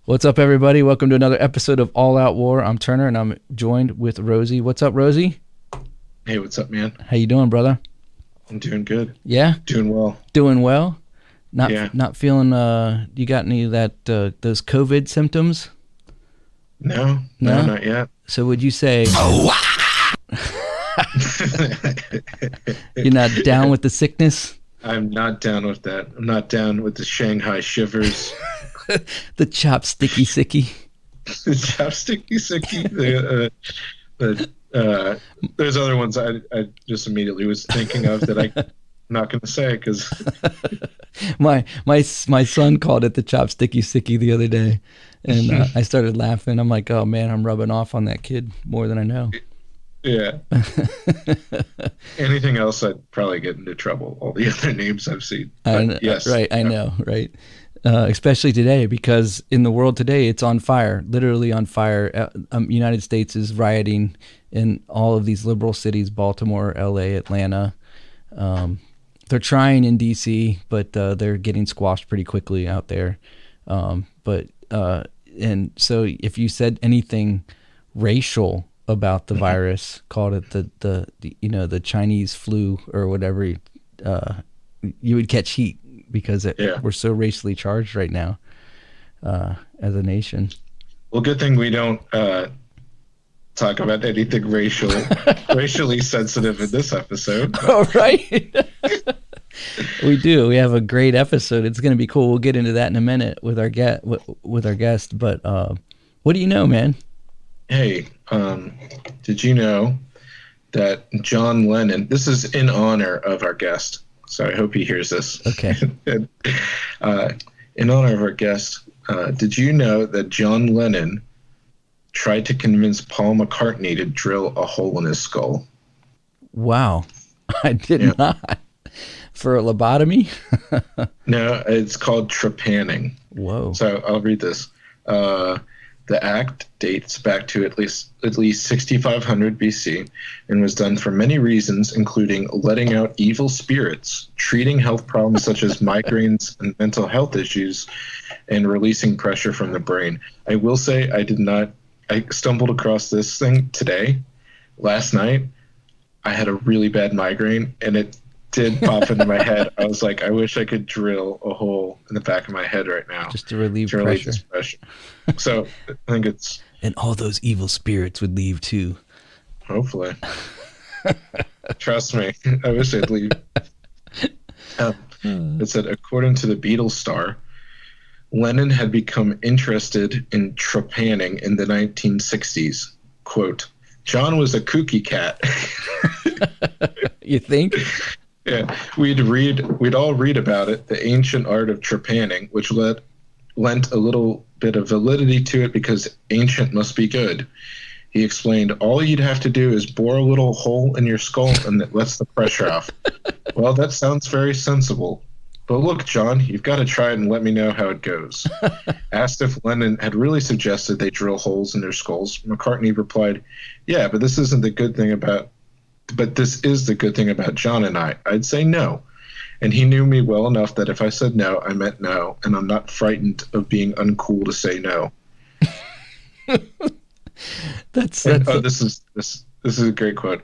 What's up, everybody? Welcome to another episode of All Out War. I'm Turner, and I'm joined with Rosie. What's up, Rosie? Hey, what's up, man? How you doing, brother? I'm doing good. Yeah, Doing well. doing well. Yeah. Not feeling. You got any of that those COVID symptoms? No, No? not yet. So would you say you're not down with the sickness? I'm not down with that. I'm not down with the Shanghai shivers, The chopsticky sicky. the chopsticky sicky. There's other ones I just immediately was thinking of that I'm not going to say because My son called it the chopsticky sicky the other day, and I started laughing. I'm like, oh man, I'm rubbing off on that kid more than I know. yeah. Anything else, I'd probably get into trouble. All the other names I've seen. But yes, right. I know, right? Especially today, because in the world today, it's on fire, literally on fire. United States is rioting in all of these liberal cities: Baltimore, L.A., Atlanta. They're trying in D.C., but they're getting squashed pretty quickly out there. And so if you said anything racial about the virus, called it the Chinese flu or whatever, you would catch heat because we're so racially charged right now as a nation. Well, good thing we don't talk about anything racially sensitive in this episode. Oh, right. We do. We have a great episode. It's going to be cool. We'll get into that in a minute with our guest. But what do you know, man? Hey, did you know that John Lennon, this is in honor of our guest, so I hope he hears this. Okay. In honor of our guest, did you know that John Lennon tried to convince Paul McCartney to drill a hole in his skull? Wow. I did not. For a lobotomy? No, it's called trepanning. Whoa. So I'll read this. The act dates back to at least 6500 BC and was done for many reasons, including letting out evil spirits, treating health problems such as migraines and mental health issues, and releasing pressure from the brain. I will say I stumbled across this thing today. Last night, I had a really bad migraine, and it did pop into my head. I was like, I wish I could drill a hole in the back of my head right now. Just to relieve this pressure. So I think it's... And all those evil spirits would leave too. Hopefully. Trust me. I wish they'd leave. It said, according to the Beatles star, Lennon had become interested in trepanning in the 1960s. Quote, John was a kooky cat. You think? Yeah, we'd all read about it, the ancient art of trepanning, which lent a little bit of validity to it because ancient must be good. He explained, all you'd have to do is bore a little hole in your skull and it lets the pressure off. Well, that sounds very sensible. But look, John, you've got to try it and let me know how it goes. Asked if Lennon had really suggested they drill holes in their skulls, McCartney replied, yeah, but this is the good thing about John and I. I'd say no. And he knew me well enough that if I said no, I meant no, and I'm not frightened of being uncool to say no. This is a great quote.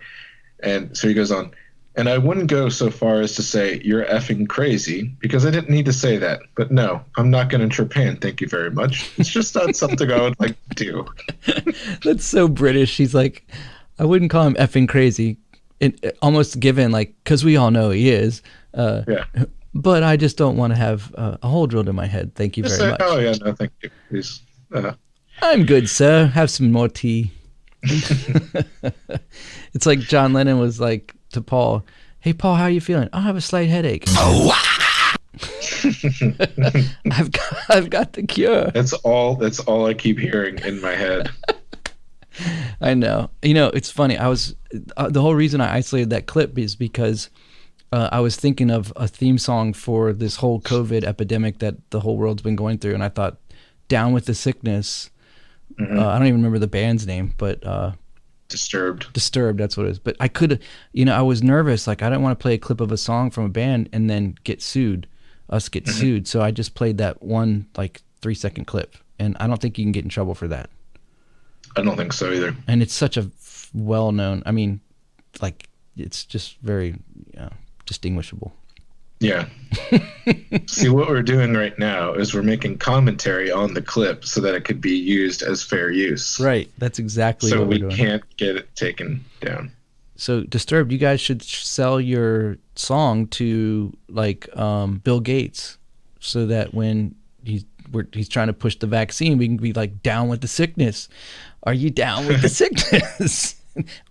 And so he goes on, and I wouldn't go so far as to say you're effing crazy, because I didn't need to say that. But no, I'm not going to trepan, thank you very much. It's just not something I would like to do. That's so British. He's like, I wouldn't call him effing crazy. It almost given, like, because we all know he is. But I just don't want to have a hole drilled in my head. Thank you very much. Oh, yeah, no, thank you. Please. I'm good, sir. Have some more tea. It's like John Lennon was like to Paul, hey, Paul, how are you feeling? I have a slight headache. I've got the cure. That's all I keep hearing in my head. I know. You know, it's funny. I was the whole reason I isolated that clip is because I was thinking of a theme song for this whole COVID epidemic that the whole world's been going through, and I thought, "Down with the Sickness." I don't even remember the band's name, but Disturbed. That's what it is. But I could, I was nervous. Like, I didn't want to play a clip of a song from a band and then get sued. So I just played that one like 3-second clip, and I don't think you can get in trouble for that. I don't think so either. And it's such a well-known, I mean, like, it's just very distinguishable. Yeah. See, what we're doing right now is we're making commentary on the clip so that it could be used as fair use. Right. That's exactly what we're doing. So we can't get it taken down. So Disturbed, you guys should sell your song to like Bill Gates, so that when he's trying to push the vaccine, we can be like, down with the sickness. Are you down with the sickness?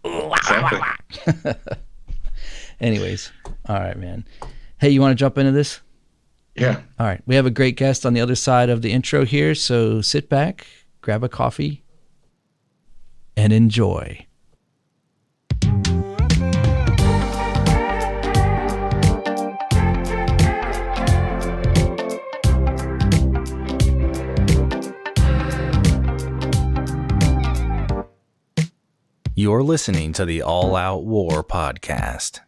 Exactly. Anyways, all right, man. Hey, you want to jump into this? Yeah. All right. We have a great guest on the other side of the intro here, so sit back, grab a coffee, and enjoy. You're listening to the All Out War podcast.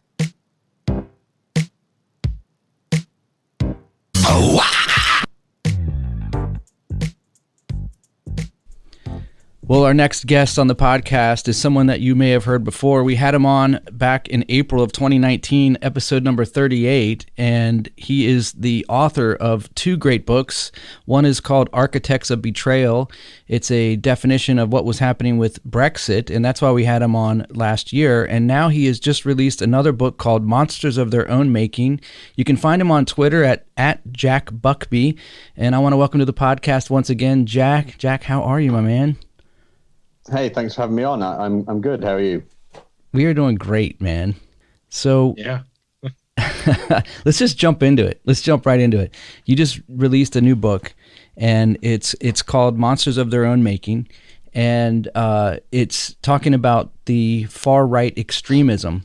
Well, our next guest on the podcast is someone that you may have heard before. We had him on back in April of 2019, episode number 38, and he is the author of two great books. One is called Architects of Betrayal. It's a definition of what was happening with Brexit, and that's why we had him on last year. And now he has just released another book called Monsters of Their Own Making. You can find him on Twitter at Jack Buckby. And I want to welcome to the podcast once again, Jack. Jack, how are you, my man? Hey, thanks for having me on. I'm good. How are you? We are doing great, man. So yeah. Let's just jump into it. Let's jump right into it. You just released a new book, and it's called Monsters of Their Own Making, and it's talking about the far right extremism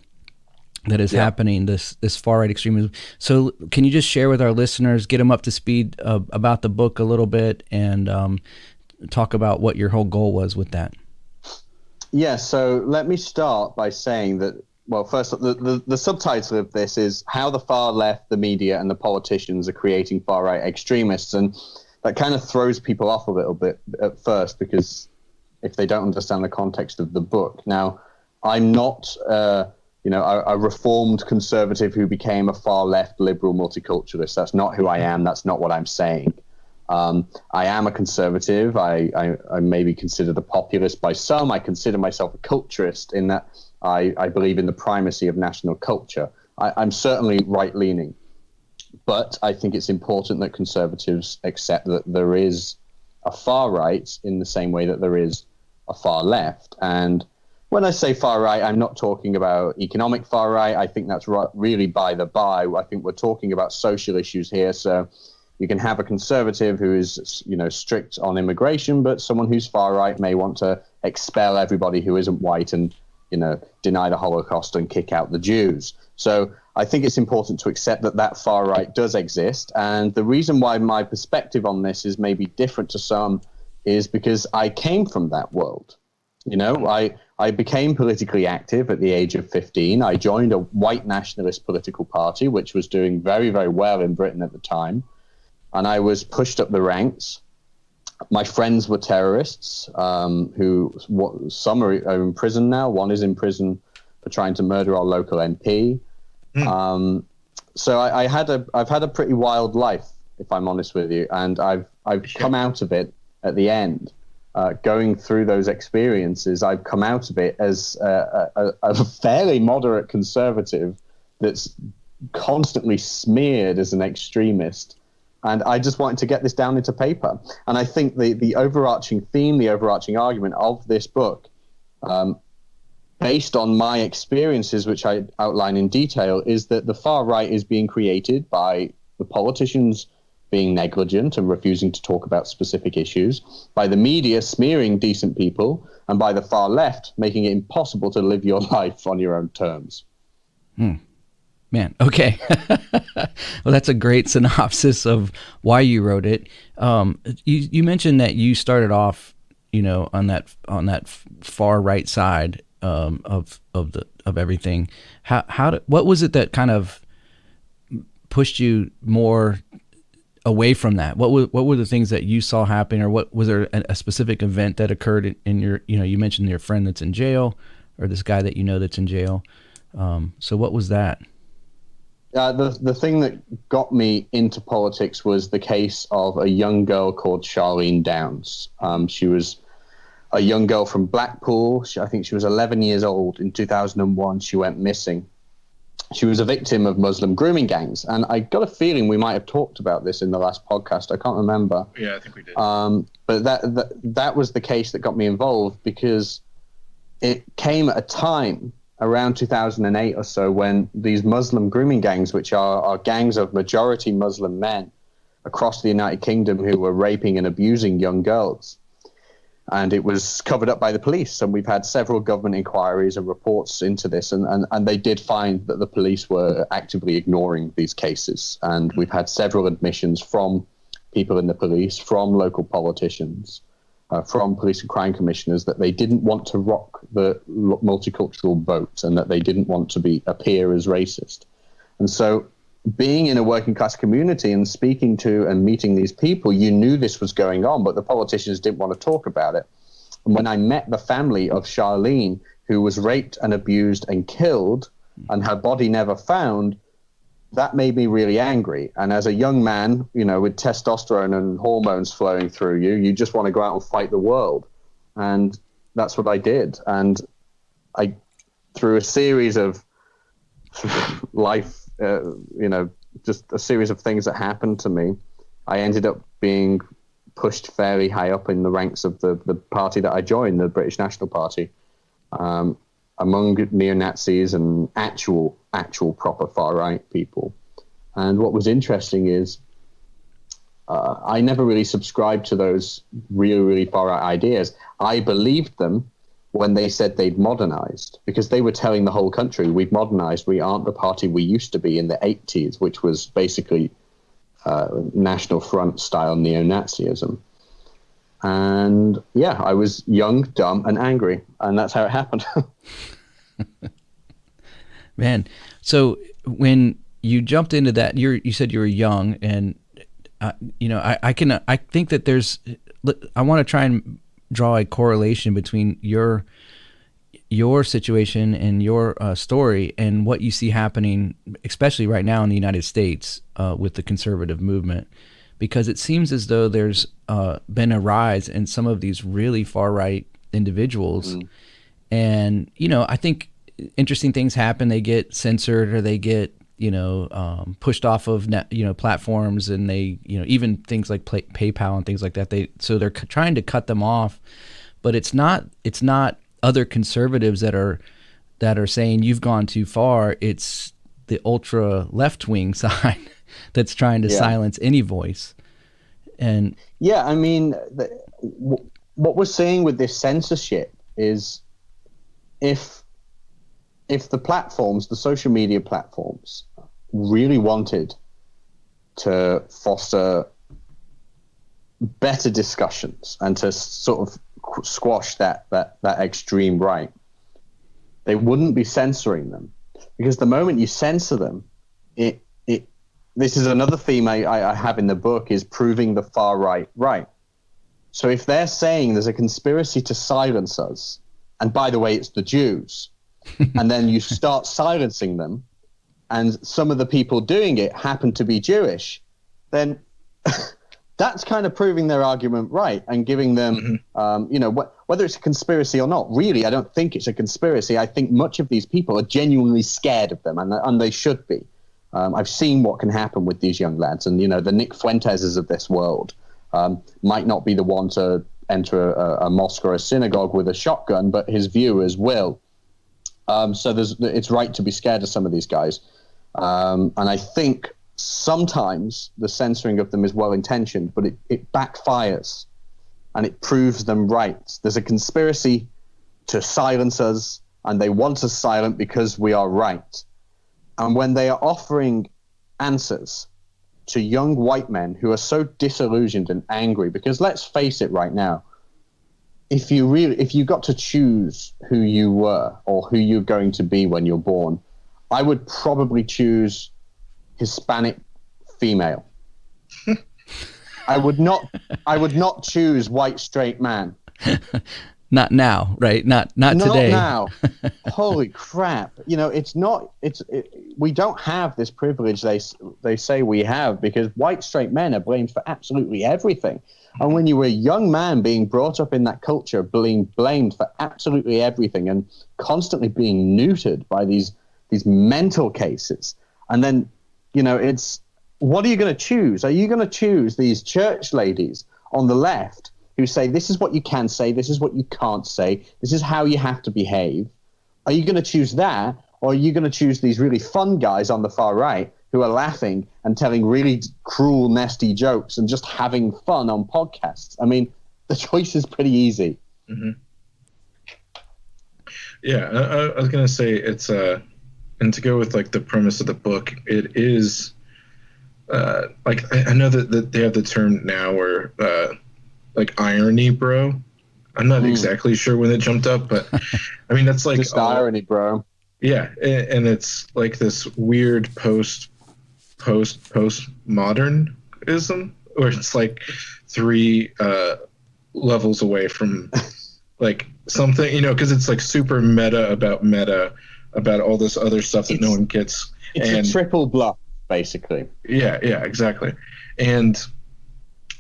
that is happening. This far right extremism. So can you just share with our listeners, get them up to speed about the book a little bit, and talk about what your whole goal was with that? Yeah, so let me start by saying that, well, first, the subtitle of this is How the Far Left, the Media, and the Politicians Are Creating Far-Right Extremists. And that kind of throws people off a little bit at first, because if they don't understand the context of the book. Now, I'm not a reformed conservative who became a far-left liberal multiculturalist. That's not who I am. That's not what I'm saying. I am a conservative. I may be considered a populist by some. I consider myself a culturist in that I believe in the primacy of national culture. I'm certainly right-leaning, but I think it's important that conservatives accept that there is a far right in the same way that there is a far left. And when I say far right, I'm not talking about economic far right. I think that's really by the by. I think we're talking about social issues here. So you can have a conservative who is, strict on immigration, but someone who's far right may want to expel everybody who isn't white and, deny the Holocaust and kick out the Jews. So I think it's important to accept that far right does exist. And the reason why my perspective on this is maybe different to some is because I came from that world. I became politically active at the age of 15. I joined a white nationalist political party, which was doing very, very well in Britain at the time. And I was pushed up the ranks. My friends were terrorists some are in prison now. One is in prison for trying to murder our local MP. So I've had a pretty wild life, if I'm honest with you. And I've come out of it at the end. Going through those experiences, I've come out of it as a fairly moderate conservative that's constantly smeared as an extremist. And I just wanted to get this down into paper. And I think the overarching theme, the overarching argument of this book, based on my experiences, which I outline in detail, is that the far right is being created by the politicians being negligent and refusing to talk about specific issues, by the media smearing decent people, and by the far left making it impossible to live your life on your own terms. Man, okay. Well, that's a great synopsis of why you wrote it. You mentioned that you started off, on that far right side of everything. What was it that kind of pushed you more away from that? What were the things that you saw happen, or what was there a specific event that occurred in your, you mentioned your friend that's in jail, or this guy that that's in jail. So what was that? The thing that got me into politics was the case of a young girl called Charlene Downs. She was a young girl from Blackpool. I think she was 11 years old. In 2001, she went missing. She was a victim of Muslim grooming gangs. And I got a feeling we might have talked about this in the last podcast. I can't remember. Yeah, I think we did. But that was the case that got me involved, because it came at a time around 2008 or so when these Muslim grooming gangs, which are gangs of majority Muslim men across the United Kingdom who were raping and abusing young girls. And it was covered up by the police. And we've had several government inquiries and reports into this. And they did find that the police were actively ignoring these cases. And we've had several admissions from people in the police, from local politicians, from police and crime commissioners, that they didn't want to rock the multicultural boat and that they didn't want to appear as racist. And so being in a working class community and speaking to and meeting these people, you knew this was going on, but the politicians didn't want to talk about it. And when I met the family of Charlene, who was raped and abused and killed, and her body never found, that made me really angry. And as a young man, with testosterone and hormones flowing through you, you just want to go out and fight the world. And that's what I did. And I, through a series of life, just a series of things that happened to me, I ended up being pushed fairly high up in the ranks of the party that I joined, the British National Party, among neo-Nazis and actual proper far-right people. And what was interesting is I never really subscribed to those really, really far-right ideas. I believed them when they said they'd modernized, because they were telling the whole country, we've modernized, we aren't the party we used to be in the 80s, which was basically National Front style neo-Nazism. And yeah, I was young, dumb, and angry, and that's how it happened. Man, so when you jumped into that, you said you were young, and I think that I want to try and draw a correlation between your situation and your story and what you see happening, especially right now in the United States with the conservative movement, because it seems as though there's been a rise in some of these really far-right individuals. And, I think interesting things happen. They get censored, or they get, pushed off of platforms, and they, even things like PayPal and things like that. So they're trying to cut them off, but it's not other conservatives that are saying you've gone too far. It's the ultra left wing side that's trying to silence any voice. And yeah, I mean, what we're seeing with this censorship is if the platforms, the social media platforms, really wanted to foster better discussions and to sort of squash that extreme right, they wouldn't be censoring them. Because the moment you censor them, this is another theme I have in the book, is proving the far right. So if they're saying there's a conspiracy to silence us, and by the way, it's the Jews, and then you start silencing them, and some of the people doing it happen to be Jewish, then that's kind of proving their argument right and giving them, whether it's a conspiracy or not. Really, I don't think it's a conspiracy. I think much of these people are genuinely scared of them, and they should be. I've seen what can happen with these young lads, and the Nick Fuenteses of this world might not be the one to enter a mosque or a synagogue with a shotgun, but his viewers will. So it's right to be scared of some of these guys. And I think sometimes the censoring of them is well-intentioned, but it backfires, and it proves them right. There's a conspiracy to silence us, and they want us silent because we are right. And when they are offering answers to young white men who are so disillusioned and angry, because let's face it right now, if you got to choose who you were or who you're going to be when you're born, I would probably choose Hispanic female. I would not choose white straight man. Not now, right? Not today. Not now. Holy crap. We don't have this privilege they say we have, because white straight men are blamed for absolutely everything. And when you were a young man being brought up in that culture, being blamed for absolutely everything and constantly being neutered by these mental cases, and then, it's, what are you going to choose? Are you going to choose these church ladies on the left who say, this is what you can say, this is what you can't say, this is how you have to behave? Are you going to choose that, or are you going to choose these really fun guys on the far right who are laughing and telling really cruel, nasty jokes and just having fun on podcasts? I mean, the choice is pretty easy. Mm-hmm. Yeah, I was going to say it's and to go with like the premise of the book, it is like I know that they have the term now where like irony, bro. I'm not exactly sure when it jumped up, but I mean that's like just irony, bro. Yeah, and it's like this weird postmodernism, where it's like 3 levels away from like something, because it's like super meta about all this other stuff that no one gets. It's a triple bluff, basically. Yeah, exactly. And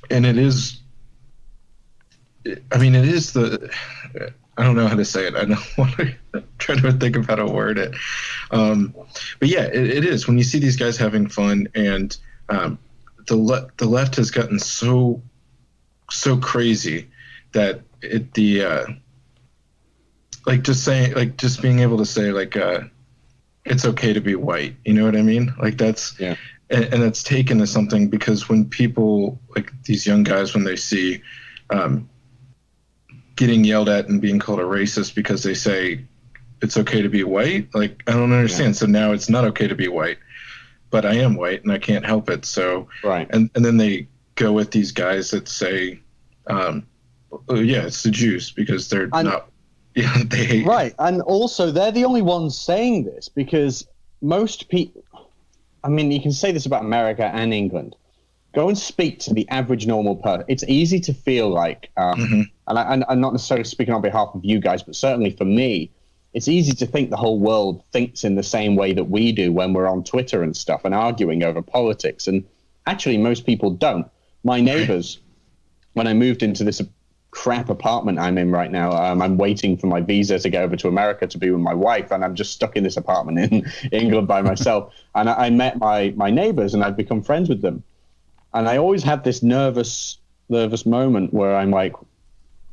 it is, I mean, it is I don't know how to say it. I don't want to try to think of how to word it. But yeah, it is. When you see these guys having fun, and the left has gotten so crazy that like just being able to say like it's okay to be white. You know what I mean? Like that's yeah. And it's taken as something, because when people like these young guys, when they see getting yelled at and being called a racist because they say it's okay to be white, like I don't understand. Yeah. So now it's not okay to be white, but I am white and I can't help it. So right. And then they go with these guys that say, it's the Jews because they're not. Yeah, they hate. Right, and also they're the only ones saying this, because most people, I mean, you can say this about America and England. Go and speak to the average normal person. It's easy to feel like, and I'm not necessarily speaking on behalf of you guys, but certainly for me, it's easy to think the whole world thinks in the same way that we do when we're on Twitter and stuff and arguing over politics. And actually, most people don't. My neighbors, when I moved into this crap apartment I'm in right now, I'm waiting for my visa to go over to America to be with my wife, and I'm just stuck in this apartment in England by myself. And I met my neighbors, and I've become friends with them. And I always have this nervous moment where I'm like,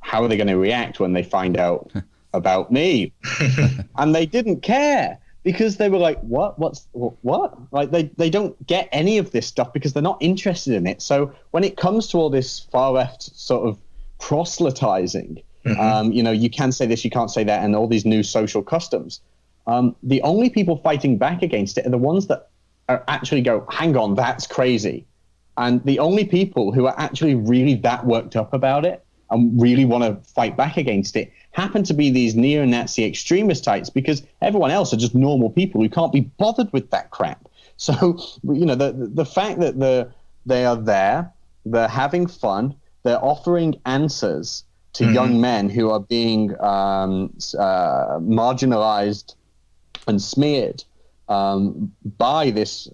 how are they going to react when they find out about me? And they didn't care, because they were like, what? Like they don't get any of this stuff because they're not interested in it. So when it comes to all this far left sort of proselytizing, you can say this, you can't say that, and all these new social customs, the only people fighting back against it are the ones that are actually go, hang on, that's crazy. And the only people who are actually really that worked up about it and really want to fight back against it happen to be these neo-Nazi extremist types, because everyone else are just normal people who can't be bothered with that crap. So, the fact that they are there, they're having fun, they're offering answers to young men who are being marginalized and smeared by this,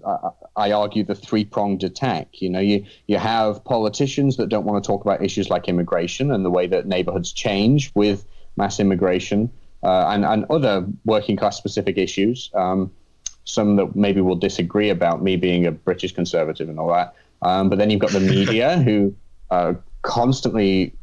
I argue, the 3-pronged attack. You have politicians that don't want to talk about issues like immigration and the way that neighborhoods change with mass immigration, and other working class specific issues, some that maybe will disagree about, me being a British conservative and all that. But then you've got the media who constantly,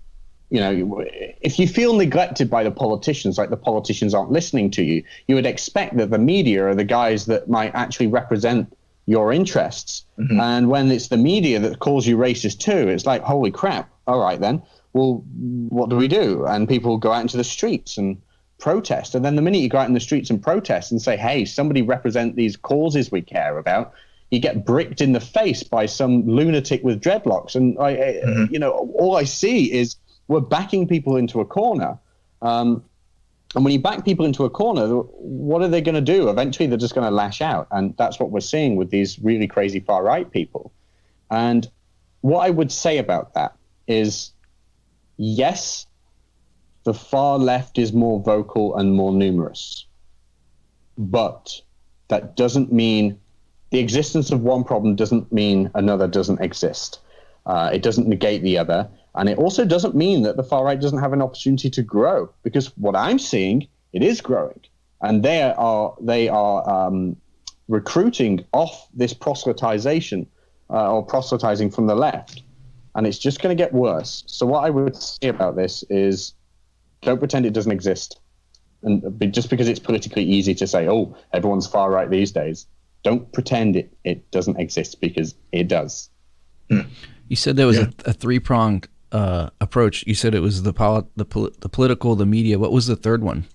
if you feel neglected by the politicians, like the politicians aren't listening to you, you would expect that the media are the guys that might actually represent your interests. And when it's the media that calls you racist too, it's like, holy crap, all right then, well, what do we do? And people go out into the streets and protest. And then the minute you go out in the streets and protest and say, hey, somebody represent these causes we care about, you get bricked in the face by some lunatic with dreadlocks. And all I see is we're backing people into a corner. And when you back people into a corner, what are they going to do? Eventually, they're just going to lash out. And that's what we're seeing with these really crazy far-right people. And what I would say about that is, yes, the far left is more vocal and more numerous, but that doesn't mean the existence of one problem doesn't mean another doesn't exist. It doesn't negate the other. And it also doesn't mean that the far right doesn't have an opportunity to grow, because what I'm seeing, it is growing. And they are recruiting off this proselytization or proselytizing from the left. And it's just going to get worse. So what I would say about this is, don't pretend it doesn't exist. And just because it's politically easy to say, oh, everyone's far right these days, don't pretend it doesn't exist, because it does. You said there was a three-pronged approach. You said it was the political, the media. What was the third one?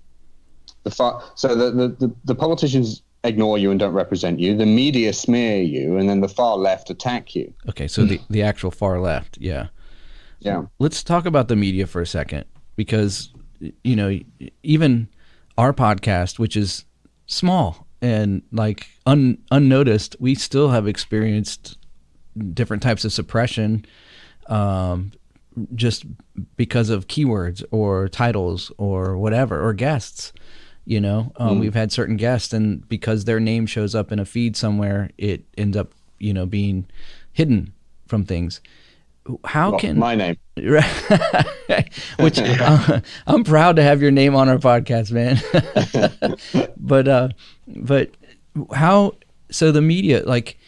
The politicians ignore you and don't represent you. The media smear you, and then the far left attack you. Okay, so the actual far left, yeah. Let's talk about the media for a second, because even our podcast, which is small and like unnoticed, we still have experienced different types of suppression, just because of keywords or titles or whatever, or guests. We've had certain guests, and because their name shows up in a feed somewhere, it ends up, being hidden from things. How can my name? Which I'm proud to have your name on our podcast, man. but how? So the media, like,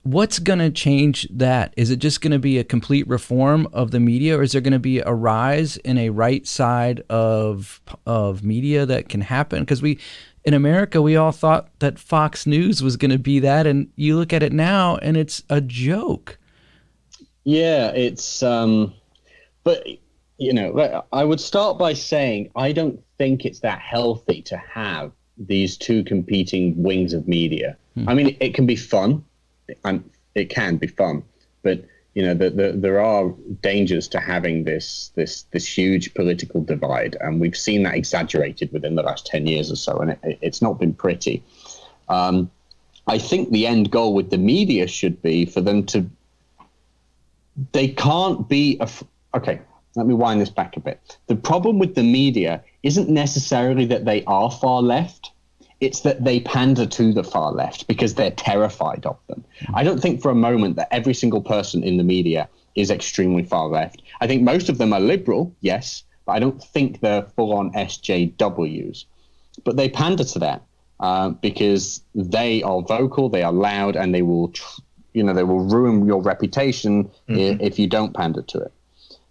what's going to change that? Is it just going to be a complete reform of the media, or is there going to be a rise in a right side of media that can happen? Because in America, we all thought that Fox News was going to be that, and you look at it now, and it's a joke. Yeah, it's but I would start by saying I don't think it's that healthy to have these two competing wings of media. I mean, it can be fun. It can be fun, but there are dangers to having this huge political divide, and we've seen that exaggerated within the last 10 years or so, and it's not been pretty. I think the end goal with the media should be for them to. They can't be okay. Let me wind this back a bit. The problem with the media isn't necessarily that they are far left. It's that they pander to the far left because they're terrified of them. I don't think for a moment that every single person in the media is extremely far left. I think most of them are liberal, yes, but I don't think they're full-on SJWs. But they pander to that because they are vocal, they are loud, and they will, they will ruin your reputation if you don't pander to it.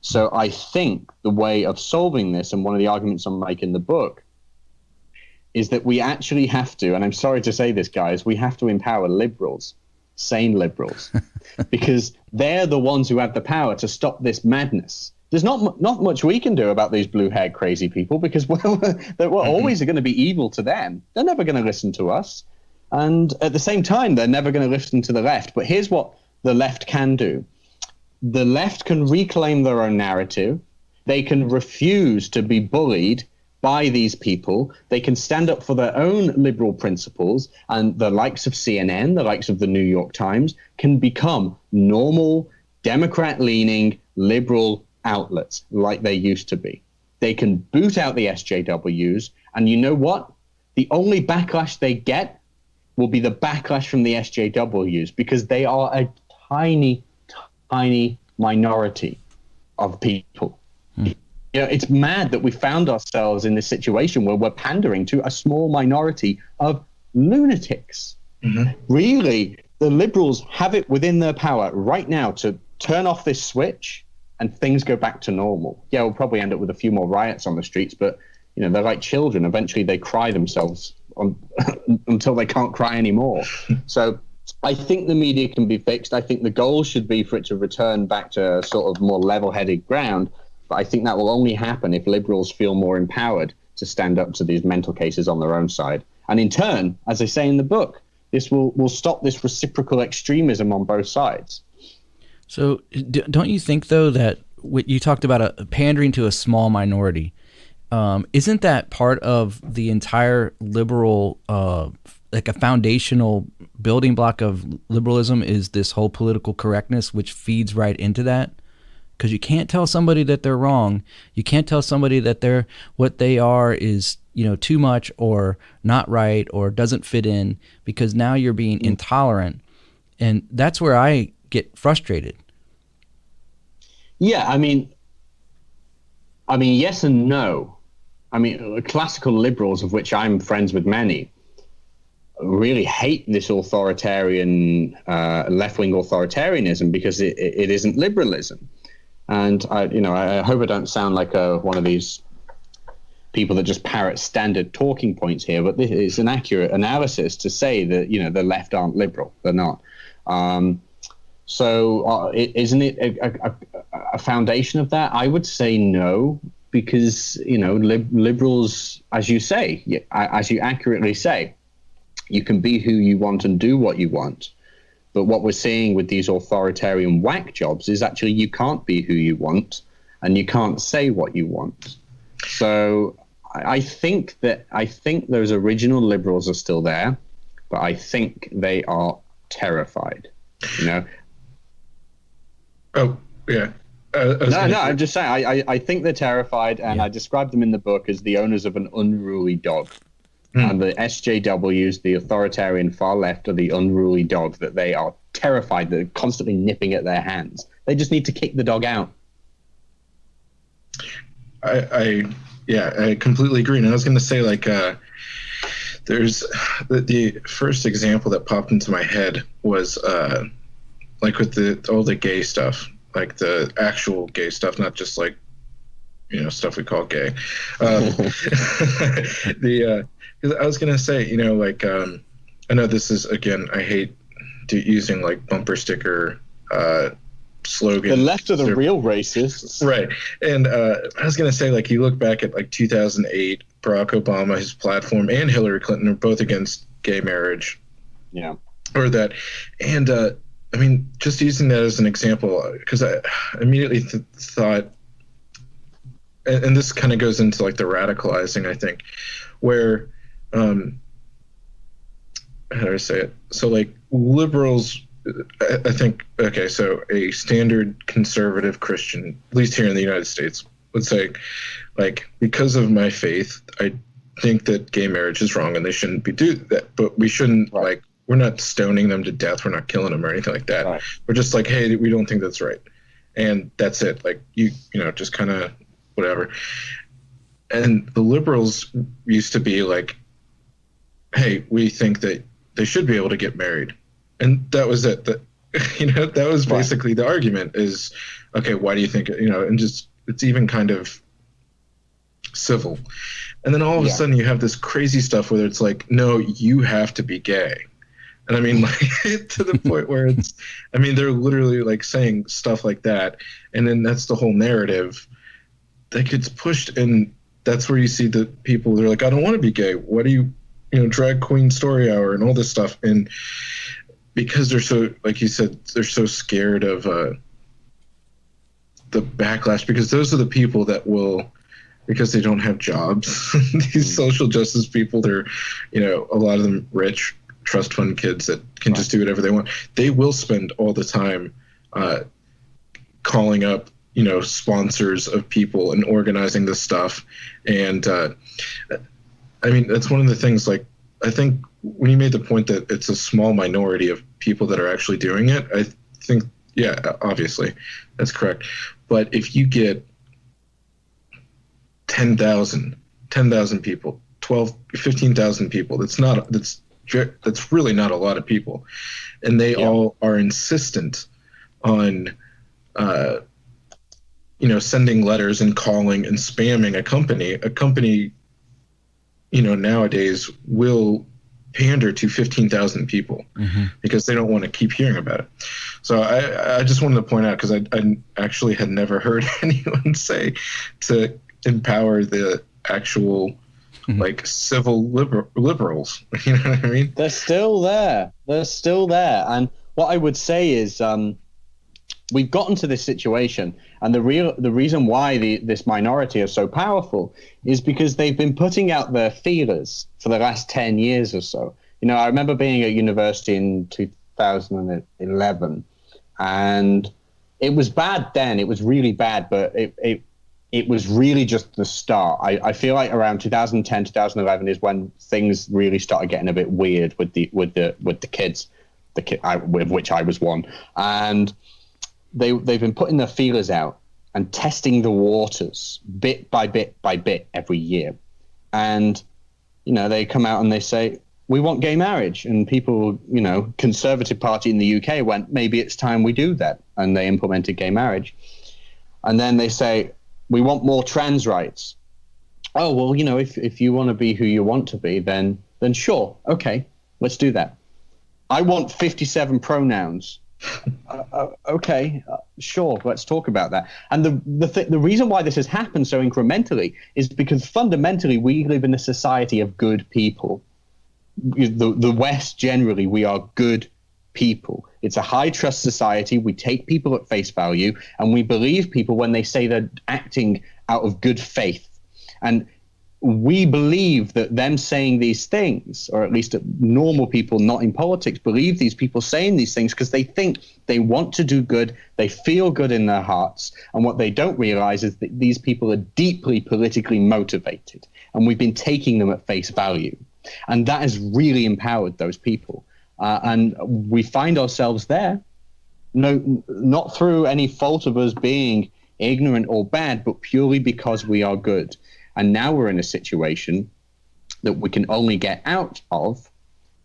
So I think the way of solving this, and one of the arguments I'm making in the book, is that we actually have to, and I'm sorry to say this, guys, we have to empower liberals, sane liberals, because they're the ones who have the power to stop this madness. There's not much we can do about these blue-haired crazy people, because we're always going to be evil to them. They're never going to listen to us. And at the same time, they're never going to listen to the left. But here's what the left can do. The left can reclaim their own narrative. They can refuse to be bullied by these people. They can stand up for their own liberal principles, and the likes of CNN, the likes of the New York Times, can become normal, Democrat-leaning, liberal outlets like they used to be. They can boot out the SJWs, and you know what? The only backlash they get will be the backlash from the SJWs, because they are a tiny, tiny minority of people. It's mad that we found ourselves in this situation where we're pandering to a small minority of lunatics. Really, the liberals have it within their power right now to turn off this switch and things go back to normal. Yeah, we'll probably end up with a few more riots on the streets, but they're like children. Eventually they cry themselves until they can't cry anymore. So I think the media can be fixed. I think the goal should be for it to return back to sort of more level-headed ground. But I think that will only happen if liberals feel more empowered to stand up to these mental cases on their own side. And in turn, as I say in the book, this will stop this reciprocal extremism on both sides. So don't you think, though, that what you talked about pandering to a small minority, isn't that part of the entire liberal like a foundational building block of liberalism is this whole political correctness, which feeds right into that. Because you can't tell somebody that they're wrong. You can't tell somebody that they're what they are is, you know, too much or not right or doesn't fit in, because now you're being intolerant. And that's where I get frustrated. Yeah, I mean, yes and no. I mean, classical liberals, of which I'm friends with many, really hate this authoritarian, left-wing authoritarianism because it isn't liberalism. And I hope I don't sound like one of these people that just parrot standard talking points here, but this is an accurate analysis to say that, you know, the left aren't liberal. They're not. Isn't it a foundation of that? I would say no, because, you know, liberals, as you say, as you accurately say, you can be who you want and do what you want. But what we're seeing with these authoritarian whack jobs is actually you can't be who you want and you can't say what you want. So I think those original liberals are still there, but I think they are terrified, you know? Oh, yeah. I'm just saying, I think they're terrified, and I describe them in the book as the owners of an unruly dog. And the SJWs, the authoritarian far left, are the unruly dog that they are terrified, they're constantly nipping at their hands. They just need to kick the dog out. I completely agree. And I was going to say, like, there's the first example that popped into my head was like with all the gay stuff, like the actual gay stuff, not just like, you know, stuff we call gay. I was gonna say, you know, like, I know this is, again, I hate using like bumper sticker slogans. The left are the real racists, right? And I was gonna say, like, you look back at like 2008, Barack Obama, his platform, and Hillary Clinton are both against gay marriage. Yeah. Or that, and I mean, just using that as an example, because I immediately thought, and this kind of goes into like the radicalizing, I think, where, how do I say it? So like liberals, I think, okay, so a standard conservative Christian, at least here in the United States, would say, like, because of my faith, I think that gay marriage is wrong and they shouldn't do that, but we shouldn't, like, we're not stoning them to death, we're not killing them or anything like that. Right. We're just like, hey, we don't think that's right. And that's it. Like, you know, just kind of whatever. And the liberals used to be like, hey, we think that they should be able to get married. And that was it. That, you know, that was basically the argument is, okay, why do you think, you know, and just, it's even kind of civil. And then all of a sudden you have this crazy stuff where it's like, no, you have to be gay. And I mean, like, to the point where it's, I mean, they're literally like saying stuff like that. And then that's the whole narrative that gets pushed. And that's where you see the people, they're like, I don't want to be gay. What do you know, drag queen story hour and all this stuff. And because they're so, like you said, they're so scared of the backlash, because those are the people that will, because they don't have jobs, these social justice people, they're, you know, a lot of them rich trust fund kids that can just do whatever they want. They will spend all the time calling up, you know, sponsors of people and organizing this stuff. And I mean, that's one of the things, like, I think when you made the point that it's a small minority of people that are actually doing it, I think, yeah, obviously that's correct. But if you get 10,000 people, 15,000 people, that's really not a lot of people. And they all are insistent on, you know, sending letters and calling and spamming a company, you know, nowadays will pander to 15,000 people because they don't want to keep hearing about it. So I just wanted to point out, because I actually had never heard anyone say to empower the actual like civil liberals. You know what I mean? They're still there. And what I would say is we've gotten to this situation, and the reason why this minority are so powerful is because they've been putting out their feelers for the last 10 years or so. I remember being at university in 2011, and it was bad then. It was really bad, but it was really just the start. I feel like around 2010, 2011 is when things really started getting a bit weird with the kids, with which I was one, and they've been putting their feelers out and testing the waters bit by bit by bit every year. And, they come out and they say, we want gay marriage. And people, Conservative Party in the UK went, maybe it's time we do that. And they implemented gay marriage. And then they say, we want more trans rights. Oh, well, if you want to be who you want to be, then sure. Okay, let's do that. I want 57 pronouns. Okay, sure, let's talk about that. And the reason why this has happened so incrementally is because fundamentally we live in a society of good people. The West generally, we are good people. It's a high trust society. We take people at face value, and we believe people when they say they're acting out of good faith. And we believe that them saying these things, or at least normal people not in politics, believe these people saying these things because they think they want to do good, they feel good in their hearts, and what they don't realize is that these people are deeply politically motivated, and we've been taking them at face value. And that has really empowered those people. And we find ourselves there, not through any fault of us being ignorant or bad, but purely because we are good. And now we're in a situation that we can only get out of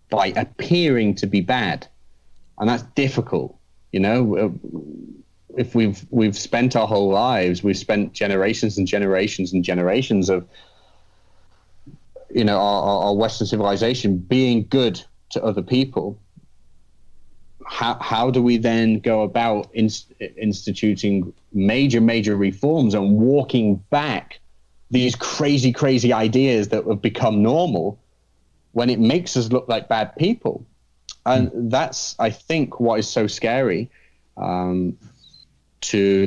by appearing to be bad. And that's difficult. If we've spent our whole lives, we've spent generations and generations and generations of, our Western civilization being good to other people. How do we then go about instituting major reforms and walking back these crazy ideas that have become normal when it makes us look like bad people? And that's, I think, what is so scary to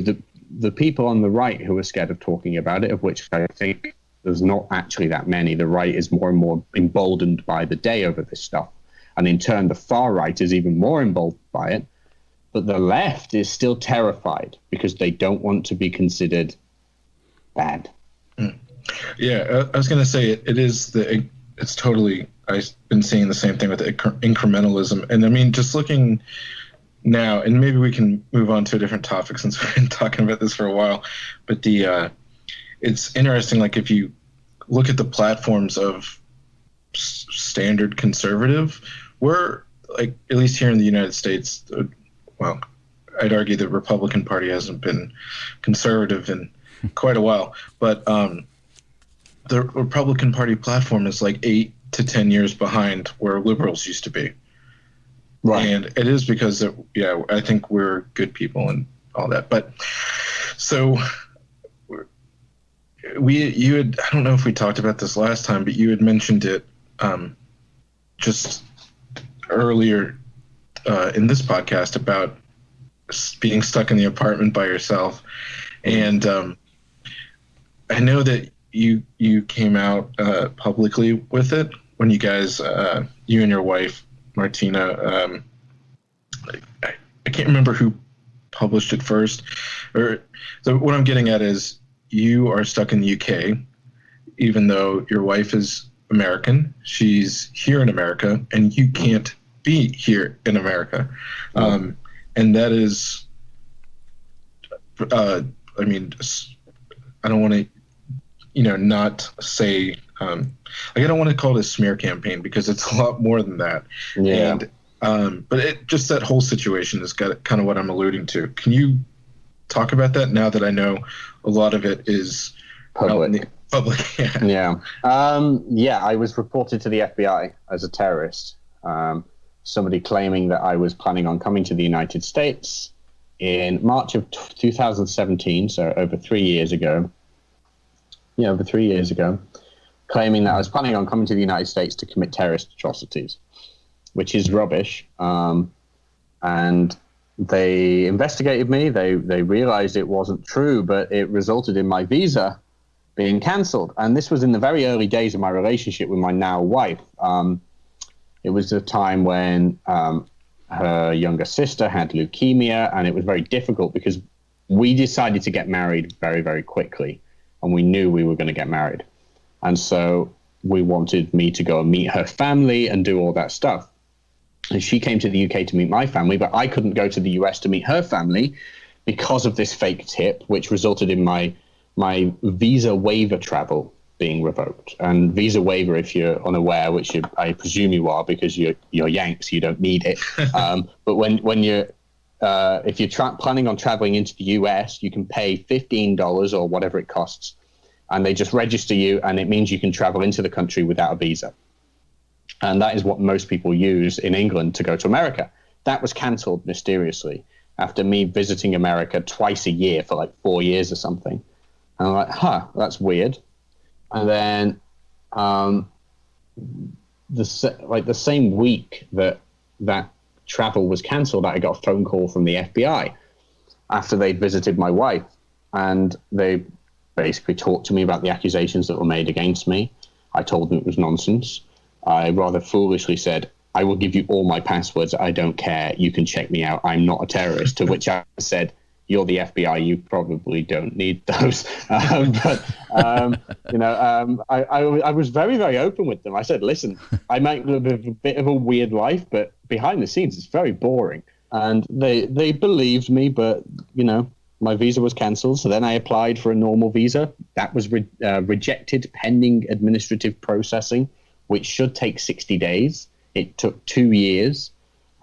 the people on the right who are scared of talking about it, of which I think there's not actually that many. The right is more and more emboldened by the day over this stuff. And in turn, the far right is even more emboldened by it. But the left is still terrified because they don't want to be considered bad. Yeah, I was going to say it's totally, I've been seeing the same thing with the incrementalism. And I mean, just looking now, and maybe we can move on to a different topic since we've been talking about this for a while, but it's interesting, like if you look at the platforms of standard conservative, we're like, at least here in the United States, well, I'd argue the Republican Party hasn't been conservative in quite a while, but the Republican Party platform is like 8 to 10 years behind where liberals used to be. Right. And it is because I think we're good people and all that. But so you had, I don't know if we talked about this last time, but you had mentioned it just earlier in this podcast about being stuck in the apartment by yourself. And I know that you came out publicly with it when you guys, you and your wife, Martina, I can't remember who published it first. So what I'm getting at is you are stuck in the UK, even though your wife is American. She's here in America, and you can't be here in America. And that is, I mean, I don't want to, not say, I don't want to call it a smear campaign because it's a lot more than that. Yeah. And, but just that whole situation is kind of what I'm alluding to. Can you talk about that now that I know a lot of it is public? Yeah. I was reported to the FBI as a terrorist. Somebody claiming that I was planning on coming to the United States in March of 2017, so over 3 years ago. Yeah, over 3 years ago, claiming that I was planning on coming to the United States to commit terrorist atrocities, which is rubbish. And they investigated me. They realized it wasn't true, but it resulted in my visa being cancelled. And this was in the very early days of my relationship with my now wife. It was a time when her younger sister had leukemia, and it was very difficult because we decided to get married very, very quickly, and we knew we were going to get married. And so we wanted me to go and meet her family and do all that stuff. And she came to the UK to meet my family, but I couldn't go to the US to meet her family because of this fake tip, which resulted in my visa waiver travel being revoked. And visa waiver, if you're unaware, which I presume you are because you're Yanks, you don't need it. But when you're if you're planning on traveling into the US, you can pay $15 or whatever it costs, and they just register you, and it means you can travel into the country without a visa. And that is what most people use in England to go to America. That was cancelled mysteriously after me visiting America twice a year for like 4 years or something. And I'm like, that's weird. And then the same week that travel was cancelled, I got a phone call from the FBI after they'd visited my wife. And they basically talked to me about the accusations that were made against me. I told them it was nonsense. I rather foolishly said, I will give you all my passwords. I don't care. You can check me out. I'm not a terrorist. To which I said, you're the FBI. You probably don't need those. I was very, very open with them. I said, listen, I might live a bit of a weird life, but behind the scenes, it's very boring. And they believed me, but, my visa was cancelled. So then I applied for a normal visa. That was rejected pending administrative processing, which should take 60 days. It took 2 years.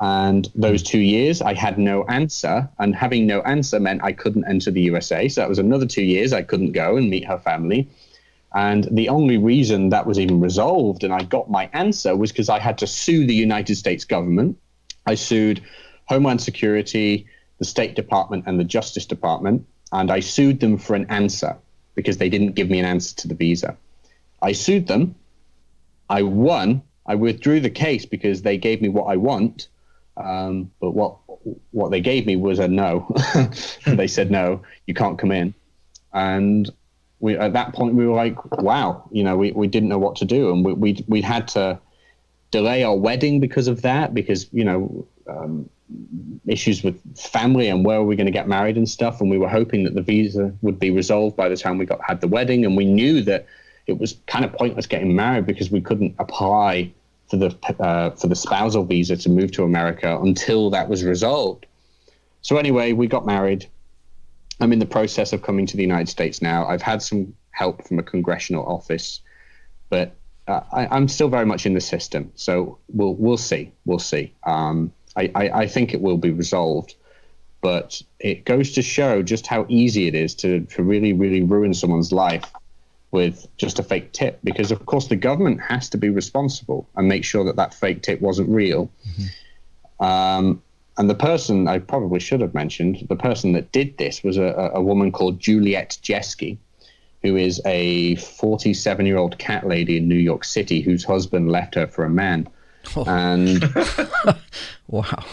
And those 2 years, I had no answer. And having no answer meant I couldn't enter the USA. So that was another 2 years I couldn't go and meet her family. And the only reason that was even resolved and I got my answer was because I had to sue the United States government. I sued Homeland Security, the State Department, and the Justice Department. And I sued them for an answer because they didn't give me an answer to the visa. I sued them. I won. I withdrew the case because they gave me what I want. But what they gave me was a no. They said, no, you can't come in. And at that point, we were like, wow, we didn't know what to do. And we had to delay our wedding because of that, because, issues with family and where are we going to get married and stuff. And we were hoping that the visa would be resolved by the time we had the wedding. And we knew that it was kind of pointless getting married because we couldn't apply for the spousal visa to move to America until that was resolved. So anyway, we got married. I'm in the process of coming to the United States now. I've had some help from a congressional office, but I'm still very much in the system. So we'll see. We'll see. I think it will be resolved, but it goes to show just how easy it is to really, really ruin someone's life with just a fake tip, because of course the government has to be responsible and make sure that fake tip wasn't real. Mm-hmm. And the person I probably should have mentioned, the person that did this was a woman called Juliette Jeske, who is a 47-year-old cat lady in New York City whose husband left her for a man. Oh. And wow.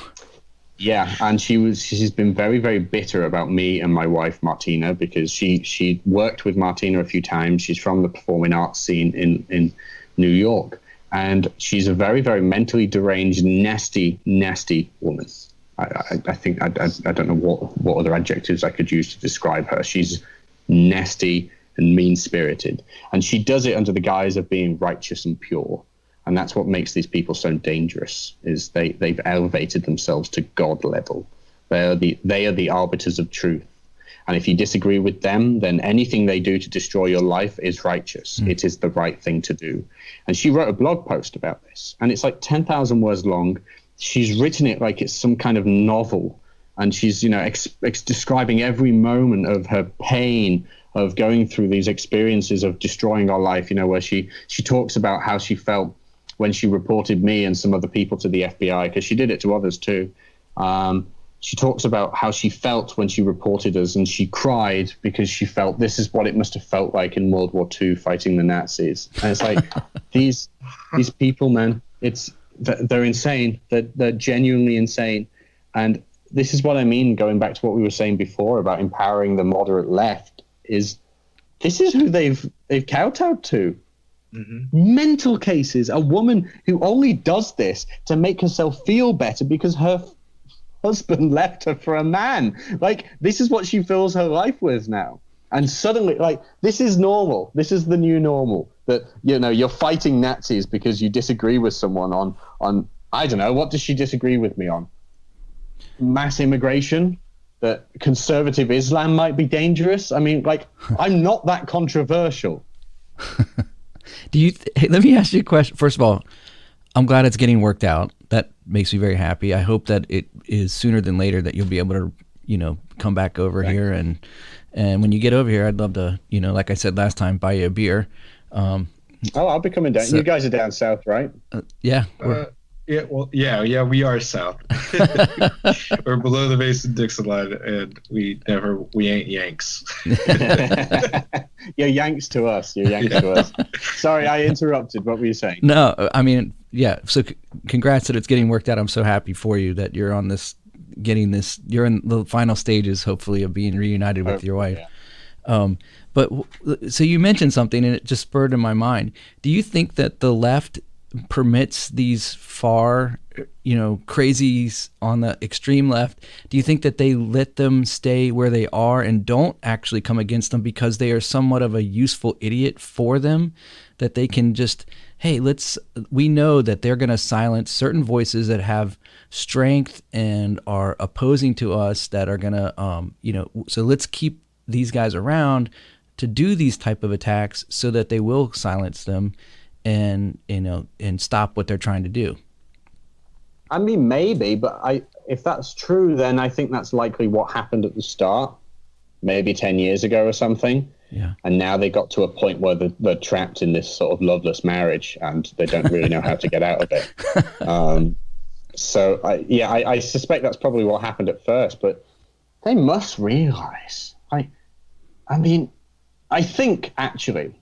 Yeah, and she's been very, very bitter about me and my wife Martina, because she worked with Martina a few times. She's from the performing arts scene in New York, and she's a very, very mentally deranged, nasty woman. I think I don't know what other adjectives I could use to describe her. She's nasty and mean-spirited, and she does it under the guise of being righteous and pure. And that's what makes these people so dangerous, is they've elevated themselves to God level. They are the arbiters of truth. And if you disagree with them, then anything they do to destroy your life is righteous. It is the right thing to do. And she wrote a blog post about this, and it's like 10,000 words long. She's written it like it's some kind of novel. And she's, describing every moment of her pain of going through these experiences of destroying our life, where she talks about how she felt when she reported me and some other people to the FBI, because she did it to others too. She talks about how she felt when she reported us, and she cried because she felt this is what it must have felt like in World War II fighting the Nazis. And it's like, these people, man, they're insane. They're genuinely insane. And this is what I mean, going back to what we were saying before about empowering the moderate left, is this is who they've kowtowed to. Mental cases. A woman who only does this to make herself feel better because her husband left her for a man. Like, this is what she fills her life with now. And suddenly, like, this is normal. This is the new normal. That, you know, you're fighting Nazis because you disagree with someone on I don't know, what does she disagree with me on? Mass immigration? That conservative Islam might be dangerous? I mean, like, I'm not that controversial. Hey, let me ask you a question. First of all, I'm glad it's getting worked out. That makes me very happy. I hope that it is sooner than later that you'll be able to, you know, come back over here. And when you get over here, I'd love to, you know, like I said last time, buy you a beer. I'll be coming down. So, you guys are down south, right? Yeah. We are south. We're below the Mason-Dixon line, and we ain't Yanks. You're Yanks to us. To us. Sorry, I interrupted. What were you saying? No, I mean, yeah. So congrats that it's getting worked out. I'm so happy for you that you're on this, you're in the final stages, hopefully, of being reunited with your wife. Yeah. But so you mentioned something, and it just spurred in my mind. Do you think that the left permits these far, you know, crazies on the extreme left? Do you think that they let them stay where they are and don't actually come against them because they are somewhat of a useful idiot for them, that they can just, hey, we know that they're going to silence certain voices that have strength and are opposing to us, that are going to, you know, so let's keep these guys around to do these type of attacks so that they will silence them and, you know, and stop what they're trying to do. I mean, maybe, but if that's true, then I think that's likely what happened at the start, maybe 10 years ago or something. Yeah. And now they got to a point where they're trapped in this sort of loveless marriage and they don't really know how to get out of it. So I suspect that's probably what happened at first, but they must realize, I mean, I think actually,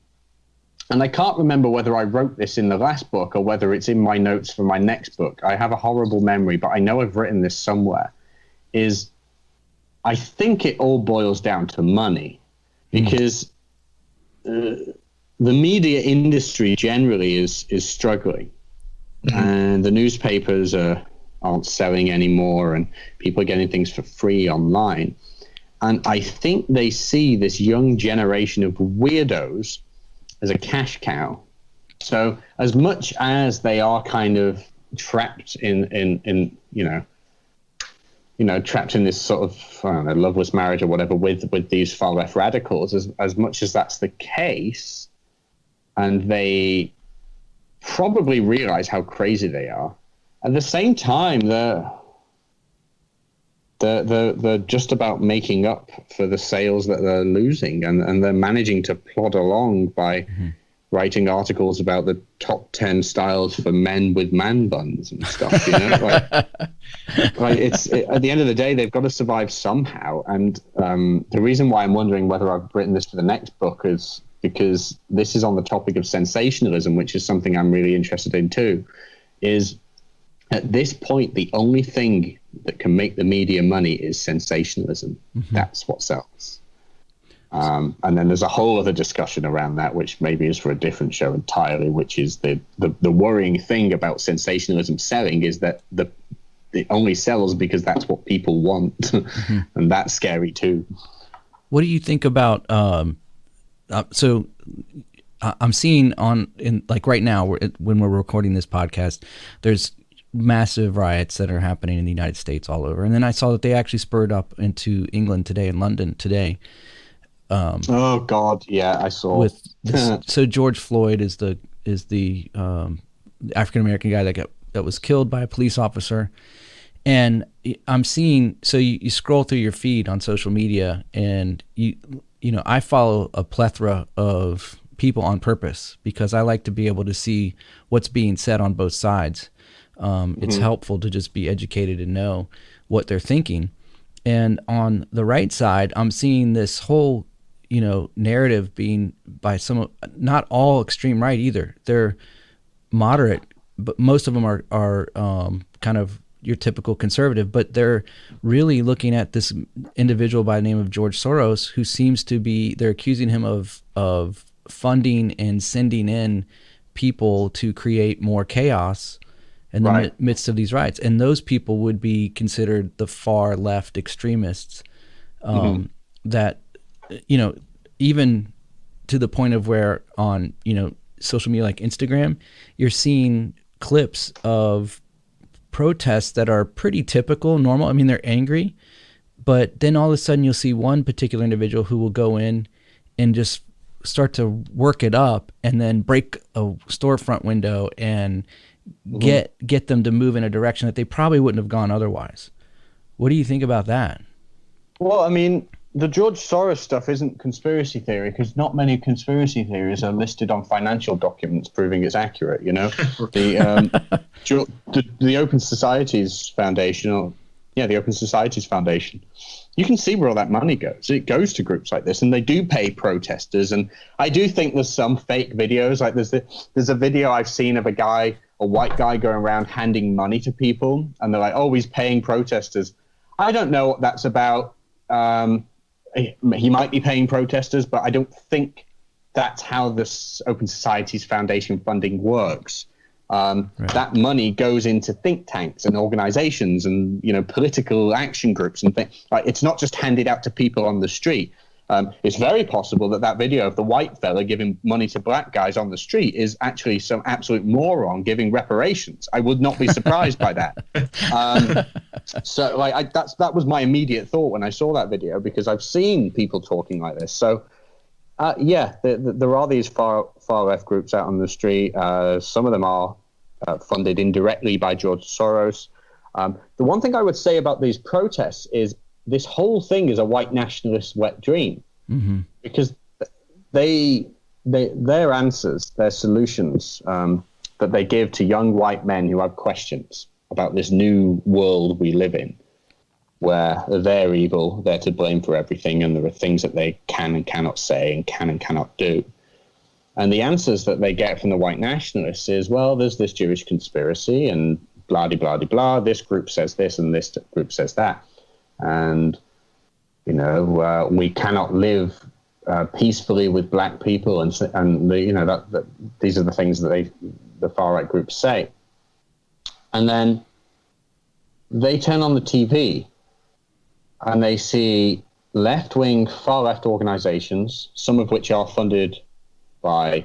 and I can't remember whether I wrote this in the last book or whether it's in my notes for my next book. I have a horrible memory, but I know I've written this somewhere. I think it all boils down to money, because the media industry generally is struggling, and the newspapers aren't selling anymore, and people are getting things for free online. And I think they see this young generation of weirdos as a cash cow. So as much as they are kind of trapped in trapped in this sort of, I don't know, loveless marriage or whatever with these far left radicals, as much as that's the case, and they probably realize how crazy they are, at the same time they're just about making up for the sales that they're losing, and they're managing to plod along by writing articles about the top 10 styles for men with man buns and stuff. You know, like at the end of the day, they've got to survive somehow. And the reason why I'm wondering whether I've written this for the next book is because this is on the topic of sensationalism, which is something I'm really interested in too. Is at this point, the only thing that can make the media money is sensationalism. That's what sells. And then there's a whole other discussion around that, which maybe is for a different show entirely, which is the worrying thing about sensationalism selling is that it only sells because that's what people want. And that's scary too. What do you think about, so I'm seeing like right now, when we're recording this podcast, there's massive riots that are happening in the United States all over. And then I saw that they actually spurred up into England today, in London today. Oh God, yeah, I saw. With this, so George Floyd is the African American guy that was killed by a police officer, and I'm seeing. So you scroll through your feed on social media, and you know I follow a plethora of people on purpose because I like to be able to see what's being said on both sides. It's helpful to just be educated and know what they're thinking. And on the right side, I'm seeing this whole, narrative being by some, not all extreme right either. They're moderate, but most of them are kind of your typical conservative, but they're really looking at this individual by the name of George Soros, who seems to be, they're accusing him of funding and sending in people to create more chaos in the Right. midst of these riots. And those people would be considered the far left extremists, that, you know, even to the point of where on, you know, social media like Instagram, you're seeing clips of protests that are pretty typical, normal. I mean, they're angry, but then all of a sudden you'll see one particular individual who will go in and just start to work it up and then break a storefront window and get them to move in a direction that they probably wouldn't have gone otherwise. What do you think about that? Well, I mean, the George Soros stuff isn't conspiracy theory because not many conspiracy theories are listed on financial documents proving it's accurate. You know, the Open Societies Foundation, the Open Societies Foundation. You can see where all that money goes. It goes to groups like this, and they do pay protesters. And I do think there's some fake videos. Like there's a video I've seen of a white guy going around handing money to people, and they're like, "Oh, he's paying protesters." I don't know what that's about. He might be paying protesters, but I don't think that's how this Open Societies Foundation funding works. Right. That money goes into think tanks and organizations and, you know, political action groups and things. Like, it's not just handed out to people on the street. It's very possible that video of the white fella giving money to black guys on the street is actually some absolute moron giving reparations. I would not be surprised by that. So like that was my immediate thought when I saw that video, because I've seen people talking like this. So there are these far left groups out on the street. Some of them are funded indirectly by George Soros. The one thing I would say about these protests is this whole thing is a white nationalist wet dream, because their answers, their solutions that they give to young white men who have questions about this new world we live in, where they're evil, they're to blame for everything, and there are things that they can and cannot say and can and cannot do. And the answers that they get from the white nationalists is, well, there's this Jewish conspiracy and blah-de-blah-de-blah. This group says this and this group says that. And, you know, we cannot live peacefully with black people. And that these are the things that the far-right groups say. And then they turn on the TV and they see left-wing, far-left organizations, some of which are funded by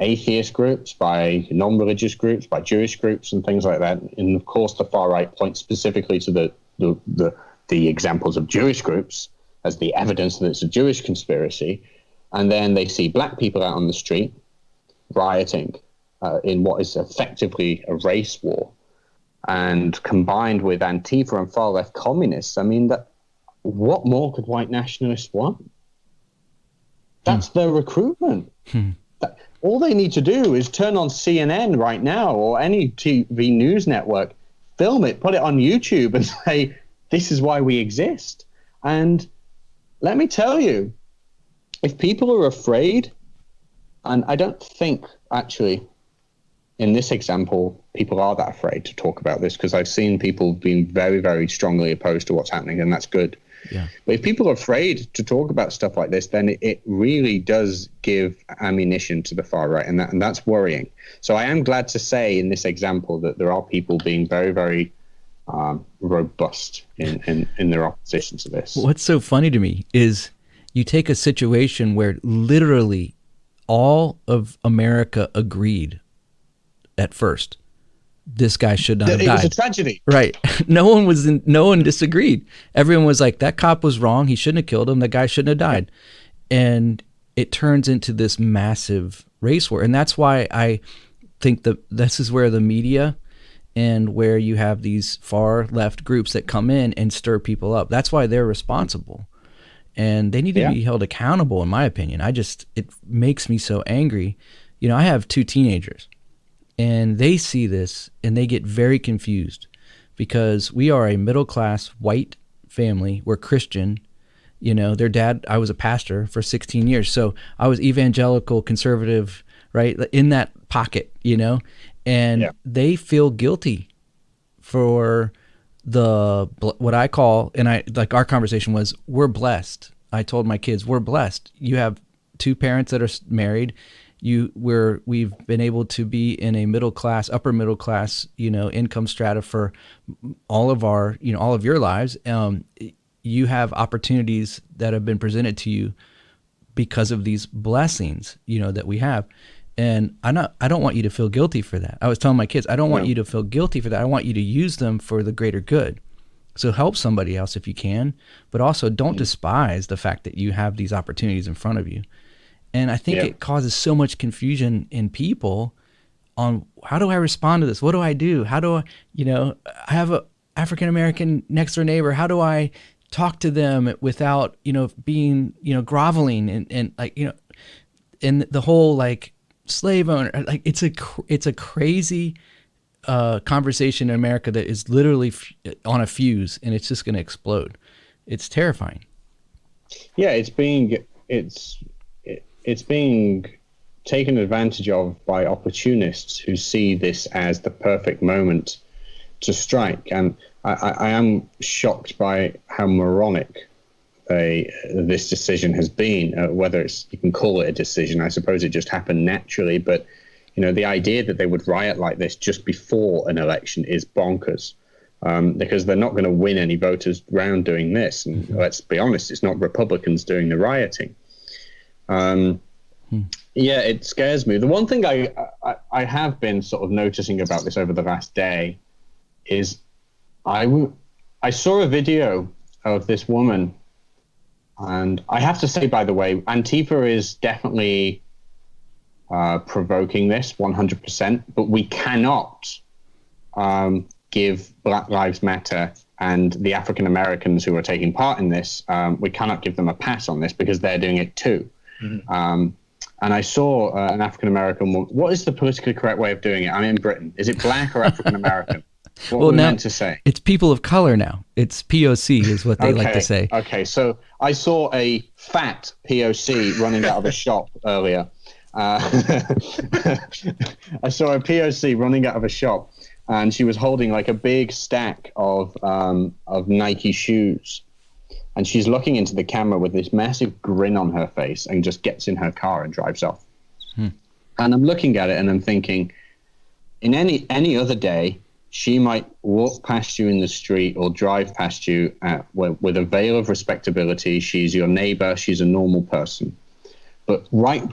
atheist groups, by non-religious groups, by Jewish groups and things like that. And of course, the far-right points specifically to the examples of Jewish groups as the evidence that it's a Jewish conspiracy. And then they see black people out on the street rioting in what is effectively a race war. And combined with Antifa and far-left communists, I mean, what more could white nationalists want? That's their recruitment. All they need to do is turn on CNN right now or any TV news network, film it, put it on YouTube and say, this is why we exist. And let me tell you, if people are afraid, and I don't think actually in this example, people are that afraid to talk about this, because I've seen people being very, very strongly opposed to what's happening, and that's good. Yeah. But if people are afraid to talk about stuff like this, then it really does give ammunition to the far right, and that's worrying. So I am glad to say in this example that there are people being very, very robust in their opposition to this. What's so funny to me is you take a situation where literally all of America agreed at first, this guy should not have died. It was a tragedy. Right. No one disagreed. Everyone was like, that cop was wrong. He shouldn't have killed him. That guy shouldn't have died. And it turns into this massive race war. And that's why I think that this is where the media and where you have these far left groups that come in and stir people up. That's why they're responsible. And they need to be held accountable, in my opinion. It makes me so angry. You know, I have 2 teenagers. And they see this and they get very confused, because we are a middle-class white family. We're Christian. You know, their dad, I was a pastor for 16 years. So I was evangelical, conservative, right, in that pocket, you know. And they feel guilty for what I call, and our conversation was, we're blessed. I told my kids, we're blessed. You have two parents that are married. We've been able to be in a upper middle class, income strata for all of all of your lives. You have opportunities that have been presented to you because of these blessings, that we have. And I don't want you to feel guilty for that. I was telling my kids, I don't want you to feel guilty for that. I want you to use them for the greater good. So help somebody else if you can, but also don't despise the fact that you have these opportunities in front of you. And I think it causes so much confusion in people on, how do I respond to this? What do I do? How do I, I have a African-American next door neighbor. How do I talk to them without, being, groveling and and the whole like slave owner, like it's a crazy conversation in America that is literally on a fuse, and it's just going to explode. It's terrifying. Yeah, it's being taken advantage of by opportunists who see this as the perfect moment to strike. And I am shocked by how moronic this decision has been. Whether you can call it a decision, I suppose it just happened naturally. But the idea that they would riot like this just before an election is bonkers, because they're not going to win any voters round doing this. And let's be honest, it's not Republicans doing the rioting. Yeah, it scares me. The one thing I have been sort of noticing about this over the last day is I saw a video of this woman, and I have to say, by the way, Antifa is definitely provoking this 100%, but we cannot give Black Lives Matter and the African Americans who are taking part in this, we cannot give them a pass on this because they're doing it too. And I saw an African American woman. What is the politically correct way of doing it? I'm in Britain. Is it black or African American? What were we meant to say? It's people of color now. It's POC is what they like to say. Okay, so I saw a fat POC running out of a shop earlier. I saw a POC running out of a shop, and she was holding like a big stack of Nike shoes. And she's looking into the camera with this massive grin on her face and just gets in her car and drives off. And I'm looking at it and I'm thinking, in any other day, she might walk past you in the street or drive past you with a veil of respectability. She's your neighbor. She's a normal person. But right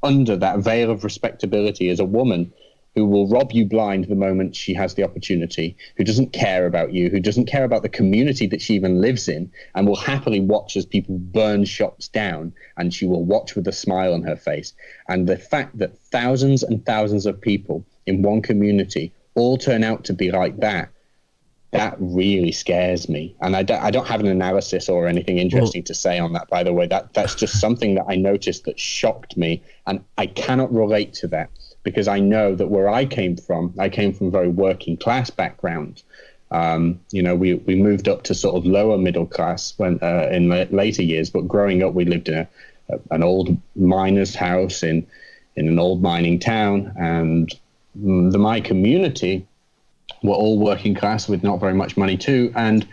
under that veil of respectability is a woman who will rob you blind the moment she has the opportunity, who doesn't care about you, who doesn't care about the community that she even lives in, and will happily watch as people burn shops down, and she will watch with a smile on her face. And the fact that thousands and thousands of people in one community all turn out to be like that really scares me. And I don't have an analysis or anything interesting to say on that, by the way. That's just something that I noticed that shocked me, and I cannot relate to that. Because I know that where I came from a very working class background. We moved up to sort of lower middle class when in later years, but growing up we lived in an old miner's house in an old mining town, and my community were all working class with not very much money too. And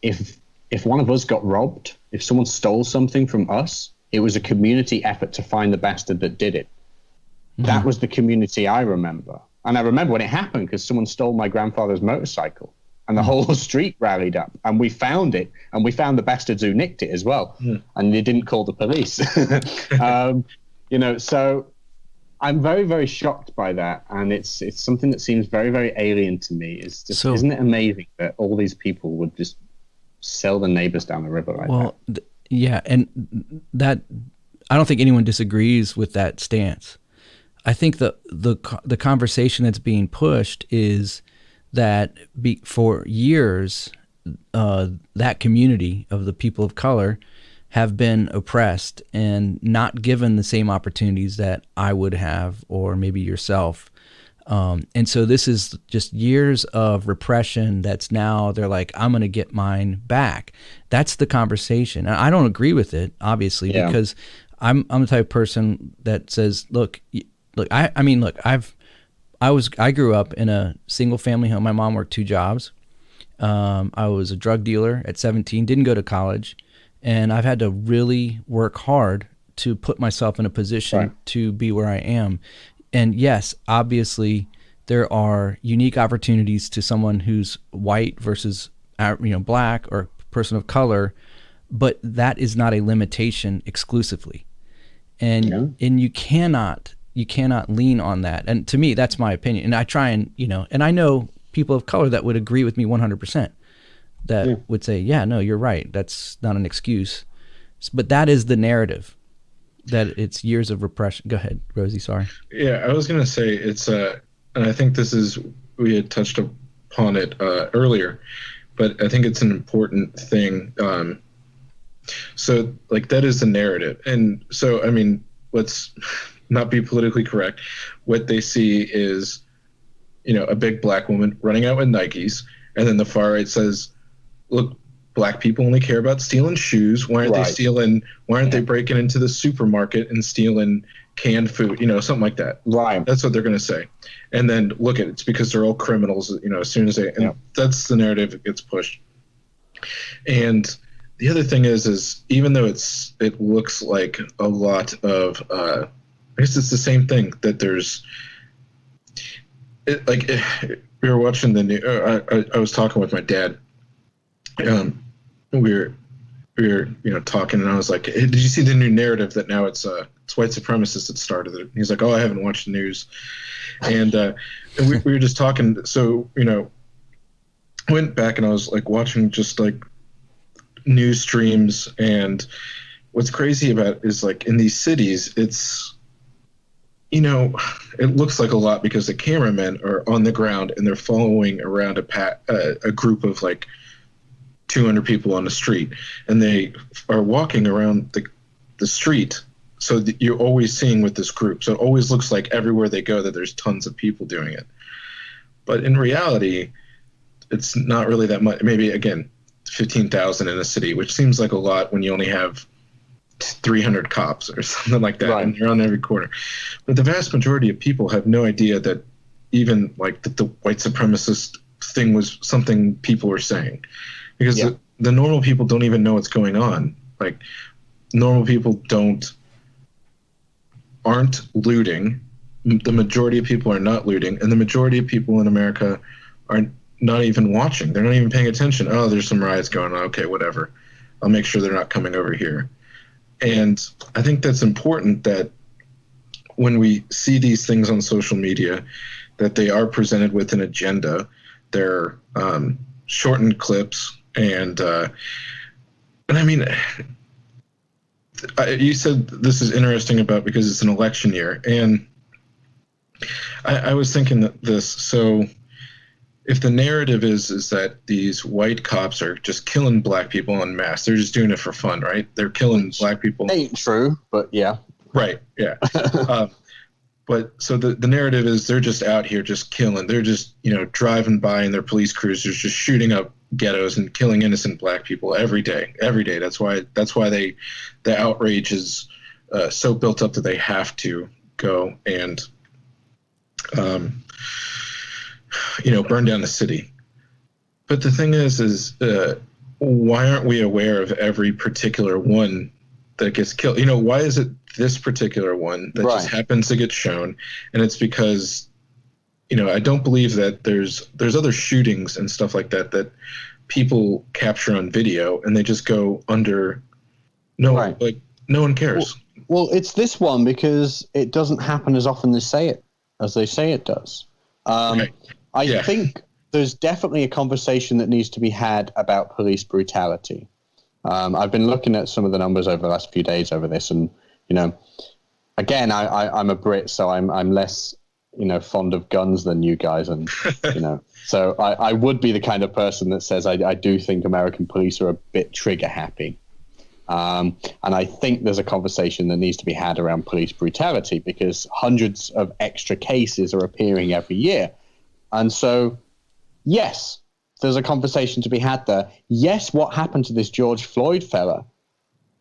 if one of us got robbed, if someone stole something from us, it was a community effort to find the bastard that did it. That was the community I remember. And I remember when it happened because someone stole my grandfather's motorcycle and the whole street rallied up and we found it, and we found the bastards who nicked it as well. And they didn't call the police. So I'm very, very shocked by that. And it's something that seems very, very alien to me. Isn't it amazing that all these people would just sell the neighbors down the river like that? Yeah. And that, I don't think anyone disagrees with that stance. I think the conversation that's being pushed is that for years, that community of the people of color have been oppressed and not given the same opportunities that I would have, or maybe yourself. And so this is just years of repression that's now they're like, I'm going to get mine back. That's the conversation. And I don't agree with it, obviously, because I'm the type of person that says, look, I grew up in a single family home. My mom worked 2 jobs. I was a drug dealer at 17, didn't go to college, and I've had to really work hard to put myself in a position Right. to be where I am. And yes, obviously there are unique opportunities to someone who's white versus black or person of color, but that is not a limitation exclusively. And you cannot lean on that. And to me, that's my opinion. And I try and, and I know people of color that would agree with me 100%, that would say, yeah, no, you're right. That's not an excuse. But that is the narrative, that it's years of repression. Go ahead, Rosie, sorry. Yeah, I was going to say it's, and I think we had touched upon it earlier, but I think it's an important thing. So like that is the narrative. And so, I mean, let's not be politically correct. What they see is, a big black woman running out with Nikes. And then the far right says, look, black people only care about stealing shoes. Why aren't they stealing? Why aren't they breaking into the supermarket and stealing canned food? Something like that. Right. That's what they're going to say. And then look at it. It's because they're all criminals. As soon as that's the narrative that gets pushed. And the other thing is even though it looks like a lot of, I guess it's the same thing that we were watching the new. I was talking with my dad. We were talking, and I was like, hey, "Did you see the new narrative that now it's white supremacists that started it?" He's like, "Oh, I haven't watched the news," and we were just talking. So went back and I was like watching just like news streams, and what's crazy about it is like in these cities, it's it looks like a lot because the cameramen are on the ground and they're following around a group of like 200 people on the street, and they are walking around the street. So you're always seeing with this group. So it always looks like everywhere they go that there's tons of people doing it. But in reality, it's not really that much. Maybe, again, 15,000 in a city, which seems like a lot when you only have 300 cops or something like that, and they're on every corner. But the vast majority of people have no idea that even like that the white supremacist thing was something people were saying, because the normal people don't even know what's going on. Like normal people aren't looting. The majority of people are not looting, and the majority of people in America are not even watching. They're not even paying attention. Oh, there's some riots going on. Okay, whatever. I'll make sure they're not coming over here. And I think that's important, that when we see these things on social media, that they are presented with an agenda. They're shortened clips, and I mean, you said this is interesting about because it's an election year, and I was thinking that this. So if the narrative is that these white cops are just killing black people en masse, they're just doing it for fun, right? They're killing black people. Ain't true, but yeah. Right, yeah. But so the narrative is they're just out here just killing. They're just, driving by in their police cruisers, just shooting up ghettos and killing innocent black people every day. That's why the outrage is so built up that they have to go and burn down the city. But the thing is why aren't we aware of every particular one that gets killed? Why is it this particular one that just happens to get shown? And it's because, I don't believe that there's other shootings and stuff like that people capture on video and they just go under. No one cares. Well, it's this one because it doesn't happen as often as they say it does. I think there's definitely a conversation that needs to be had about police brutality. I've been looking at some of the numbers over the last few days over this, and again, I'm a Brit, so I'm less fond of guns than you guys, and so I would be the kind of person that says I do think American police are a bit trigger happy. And I think there's a conversation that needs to be had around police brutality because hundreds of extra cases are appearing every year. And so, yes, there's a conversation to be had there. Yes, what happened to this George Floyd fella?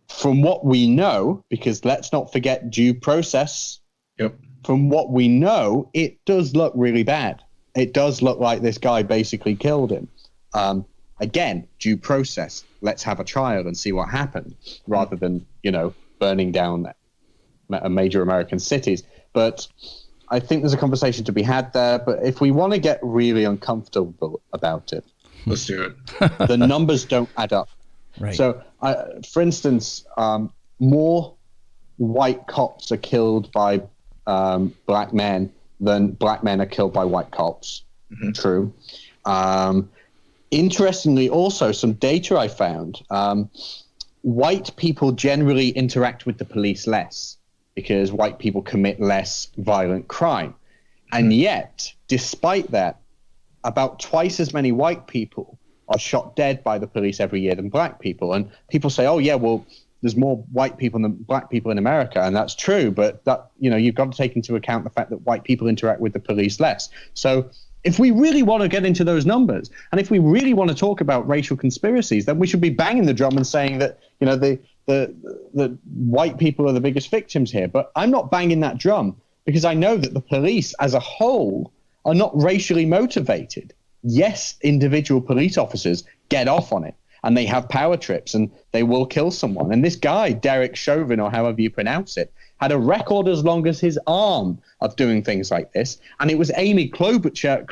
From what we know, because let's not forget due process. Yep. From what we know, it does look really bad. It does look like this guy basically killed him. Again, due process. Let's have a trial and see what happened, rather than burning down major American cities. But I think there's a conversation to be had there. But if we want to get really uncomfortable about it, let's do it. the numbers don't add up. Right. So, for instance, more white cops are killed by black men than black men are killed by white cops. Mm-hmm. True. Interestingly, also, some data I found, white people generally interact with the police less because white people commit less violent crime. And yet, despite that, about twice as many white people are shot dead by the police every year than black people. And people say, oh, yeah, well, there's more white people than black people in America. And that's true. But that, you've got to take into account the fact that white people interact with the police less. So if we really want to get into those numbers, and if we really want to talk about racial conspiracies, then we should be banging the drum and saying that, the white people are the biggest victims here. But I'm not banging that drum because I know that the police as a whole are not racially motivated. Yes, individual police officers get off on it and they have power trips and they will kill someone. And this guy, Derek Chauvin, or however you pronounce it, had a record as long as his arm of doing things like this. And it was Amy Klobuchar,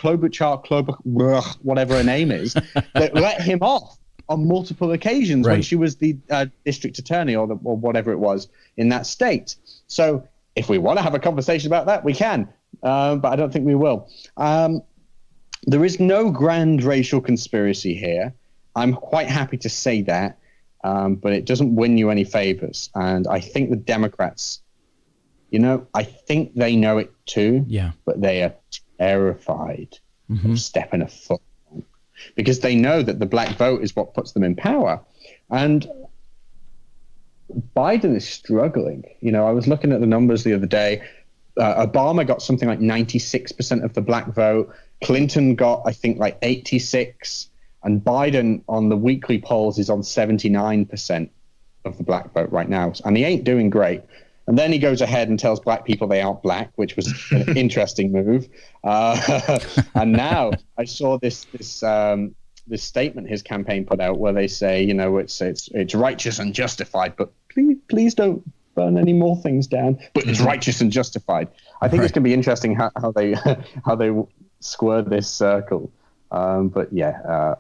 whatever her name is, that let him off on multiple occasions when she was the district attorney or whatever it was in that state. So if we want to have a conversation about that, we can. But I don't think we will. There is no grand racial conspiracy here. I'm quite happy to say that, but it doesn't win you any favors. And I think the Democrats, I think they know it too, but they are terrified of stepping a foot wrong because they know that the black vote is what puts them in power. And Biden is struggling. I was looking at the numbers the other day. Obama got something like 96% of the black vote. Clinton got, I think, like 86%. And Biden on the weekly polls is on 79% of the black vote right now. And he ain't doing great. And then he goes ahead and tells black people they aren't black, which was an interesting move. And now I saw this statement his campaign put out where they say, it's righteous and justified, but please don't burn any more things down. But it's righteous and justified. I think it's going to be interesting how they square this circle. But yeah,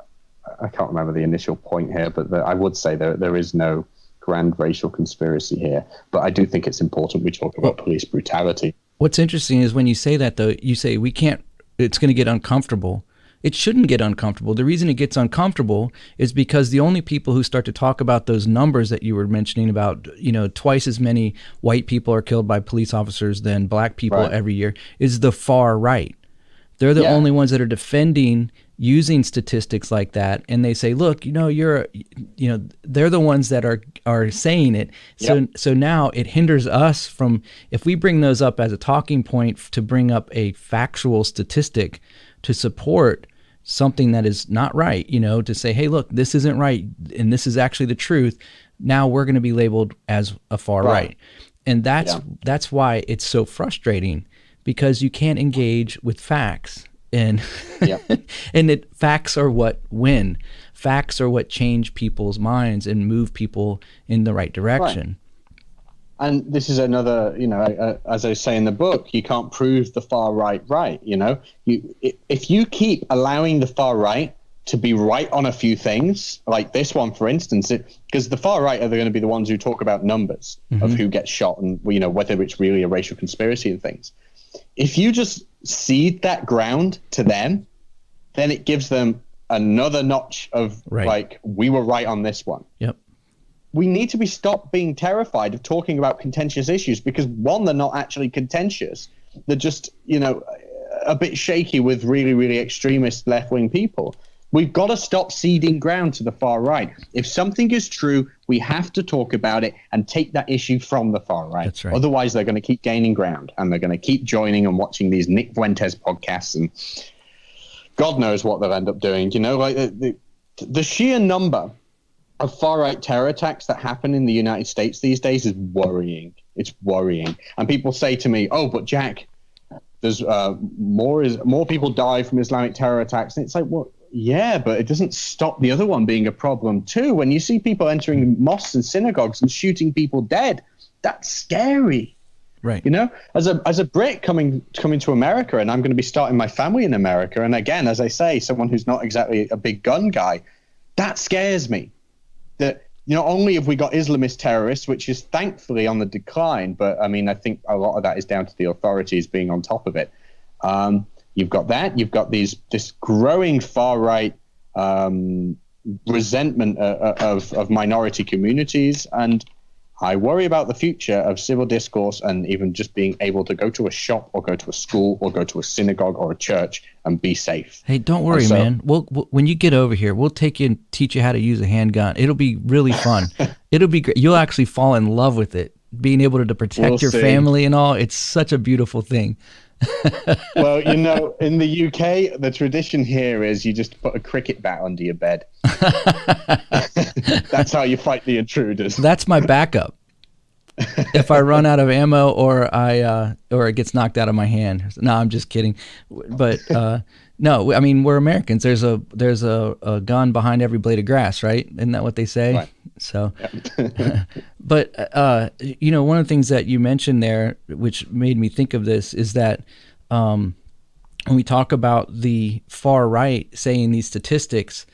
I can't remember the initial point here, but I would say there is no grand racial conspiracy here. But I do think it's important we talk about police brutality. What's interesting is when you say that, though, you say it's going to get uncomfortable. It shouldn't get uncomfortable. The reason it gets uncomfortable is because the only people who start to talk about those numbers that you were mentioning about, twice as many white people are killed by police officers than black people every year is the far right. They're the only ones that are defending using statistics like that, and they say, "Look, they're the ones that are saying it." So now it hinders us from, if we bring those up as a talking point to bring up a factual statistic to support something that is not right, to say, "Hey, look, this isn't right, and this is actually the truth." Now we're going to be labeled as a far right, and that's why it's so frustrating. Because you can't engage with facts, and facts are what win. Facts are what change people's minds and move people in the right direction. Right. And this is another, as I say in the book, you can't prove the far right. If you keep allowing the far right to be right on a few things, like this one, for instance, because the far right are going to be the ones who talk about numbers of who gets shot and whether it's really a racial conspiracy and things. If you just cede that ground to them, then it gives them another notch of like, we were right on this one. Yep. We need to stop being terrified of talking about contentious issues because, one, they're not actually contentious. They're just, a bit shaky with really, really extremist left-wing people. We've got to stop ceding ground to the far right. If something is true, we have to talk about it and take that issue from the far right. That's right. Otherwise, they're going to keep gaining ground and they're going to keep joining and watching these Nick Fuentes podcasts and God knows what they'll end up doing. The sheer number of far-right terror attacks that happen in the United States these days is worrying. It's worrying. And people say to me, "Oh, but Jack, there's more people die from Islamic terror attacks." And it's like, well, yeah, but it doesn't stop the other one being a problem too. When you see people entering mosques and synagogues and shooting people dead, that's scary. Right. You know, as a Brit coming to America, and I'm going to be starting my family in America. And again, as I say, someone who's not exactly a big gun guy, that scares me. That not only have we got Islamist terrorists, which is thankfully on the decline, but I mean, I think a lot of that is down to the authorities being on top of it. You've got that. You've got this growing far right resentment of minority communities, and I worry about the future of civil discourse and even just being able to go to a shop or go to a school or go to a synagogue or a church and be safe. Hey, don't worry, man. We'll when you get over here, we'll take you and teach you how to use a handgun. It'll be really fun. It'll be great. You'll actually fall in love with it, being able to protect your family and all. It's such a beautiful thing. Well, you know, in the UK, the tradition here is you just put a cricket bat under your bed. That's how you fight the intruders. That's my backup. If I run out of ammo or it gets knocked out of my hand. No, I'm just kidding. But no, I mean, we're Americans. There's a gun behind every blade of grass, right? Isn't that what they say? Right. So, but you know, one of the things that you mentioned there, which made me think of this, is that when we talk about the far right saying these statistics,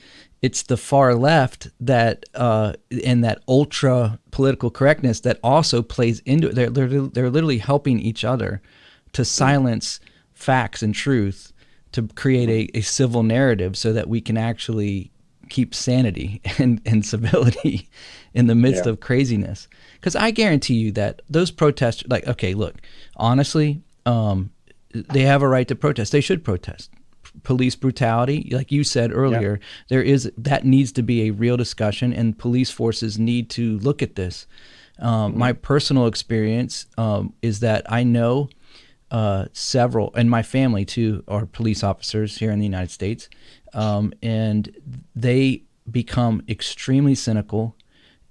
it's the far left that and that ultra political correctness that also plays into it. They're literally helping each other to silence facts and truth, to create a civil narrative so that we can actually keep sanity and civility in the midst of craziness. Because I guarantee you that those protesters, like, okay, look, honestly, they have a right to protest. They should protest. Police brutality, like you said earlier, that needs to be a real discussion, and police forces need to look at this. My personal experience is that I know several, and my family too, are police officers here in the United States, and they become extremely cynical,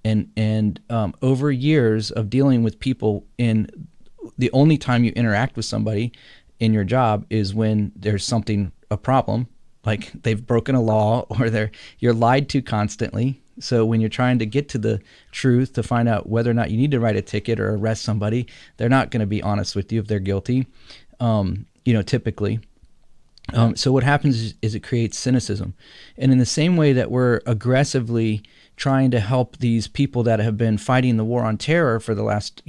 and over years of dealing with people, in the only time you interact with somebody in your job is when there's a problem, like they've broken a law or you're lied to constantly. So when you're trying to get to the truth to find out whether or not you need to write a ticket or arrest somebody, they're not going to be honest with you if they're guilty, typically. So what happens is it creates cynicism. And in the same way that we're aggressively trying to help these people that have been fighting the war on terror for the last,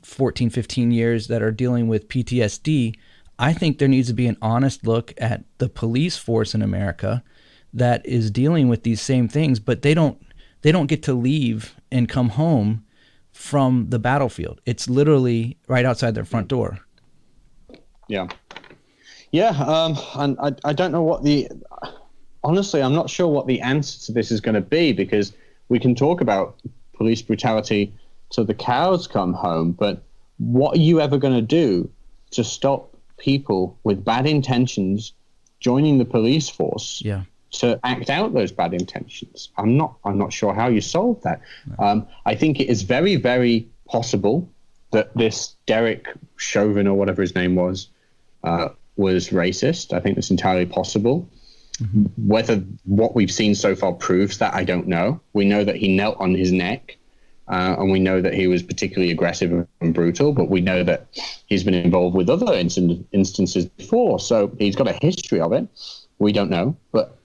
14, 15 years that are dealing with PTSD, I think there needs to be an honest look at the police force in America that is dealing with these same things, but they don't get to leave and come home from the battlefield. It's literally right outside their front door. Yeah. And I don't know honestly, I'm not sure what the answer to this is going to be, because we can talk about police brutality till the cows come home, but what are you ever going to do to stop people with bad intentions joining the police force to act out those bad intentions? I'm not sure how you solve that. No. I think it is very, very possible that this Derek Chauvin, or whatever his name was racist. I think that's entirely possible. Mm-hmm. Whether what we've seen so far proves that, I don't know. We know that he knelt on his neck, and we know that he was particularly aggressive and brutal, but we know that he's been involved with other instances before, so he's got a history of it. We don't know. But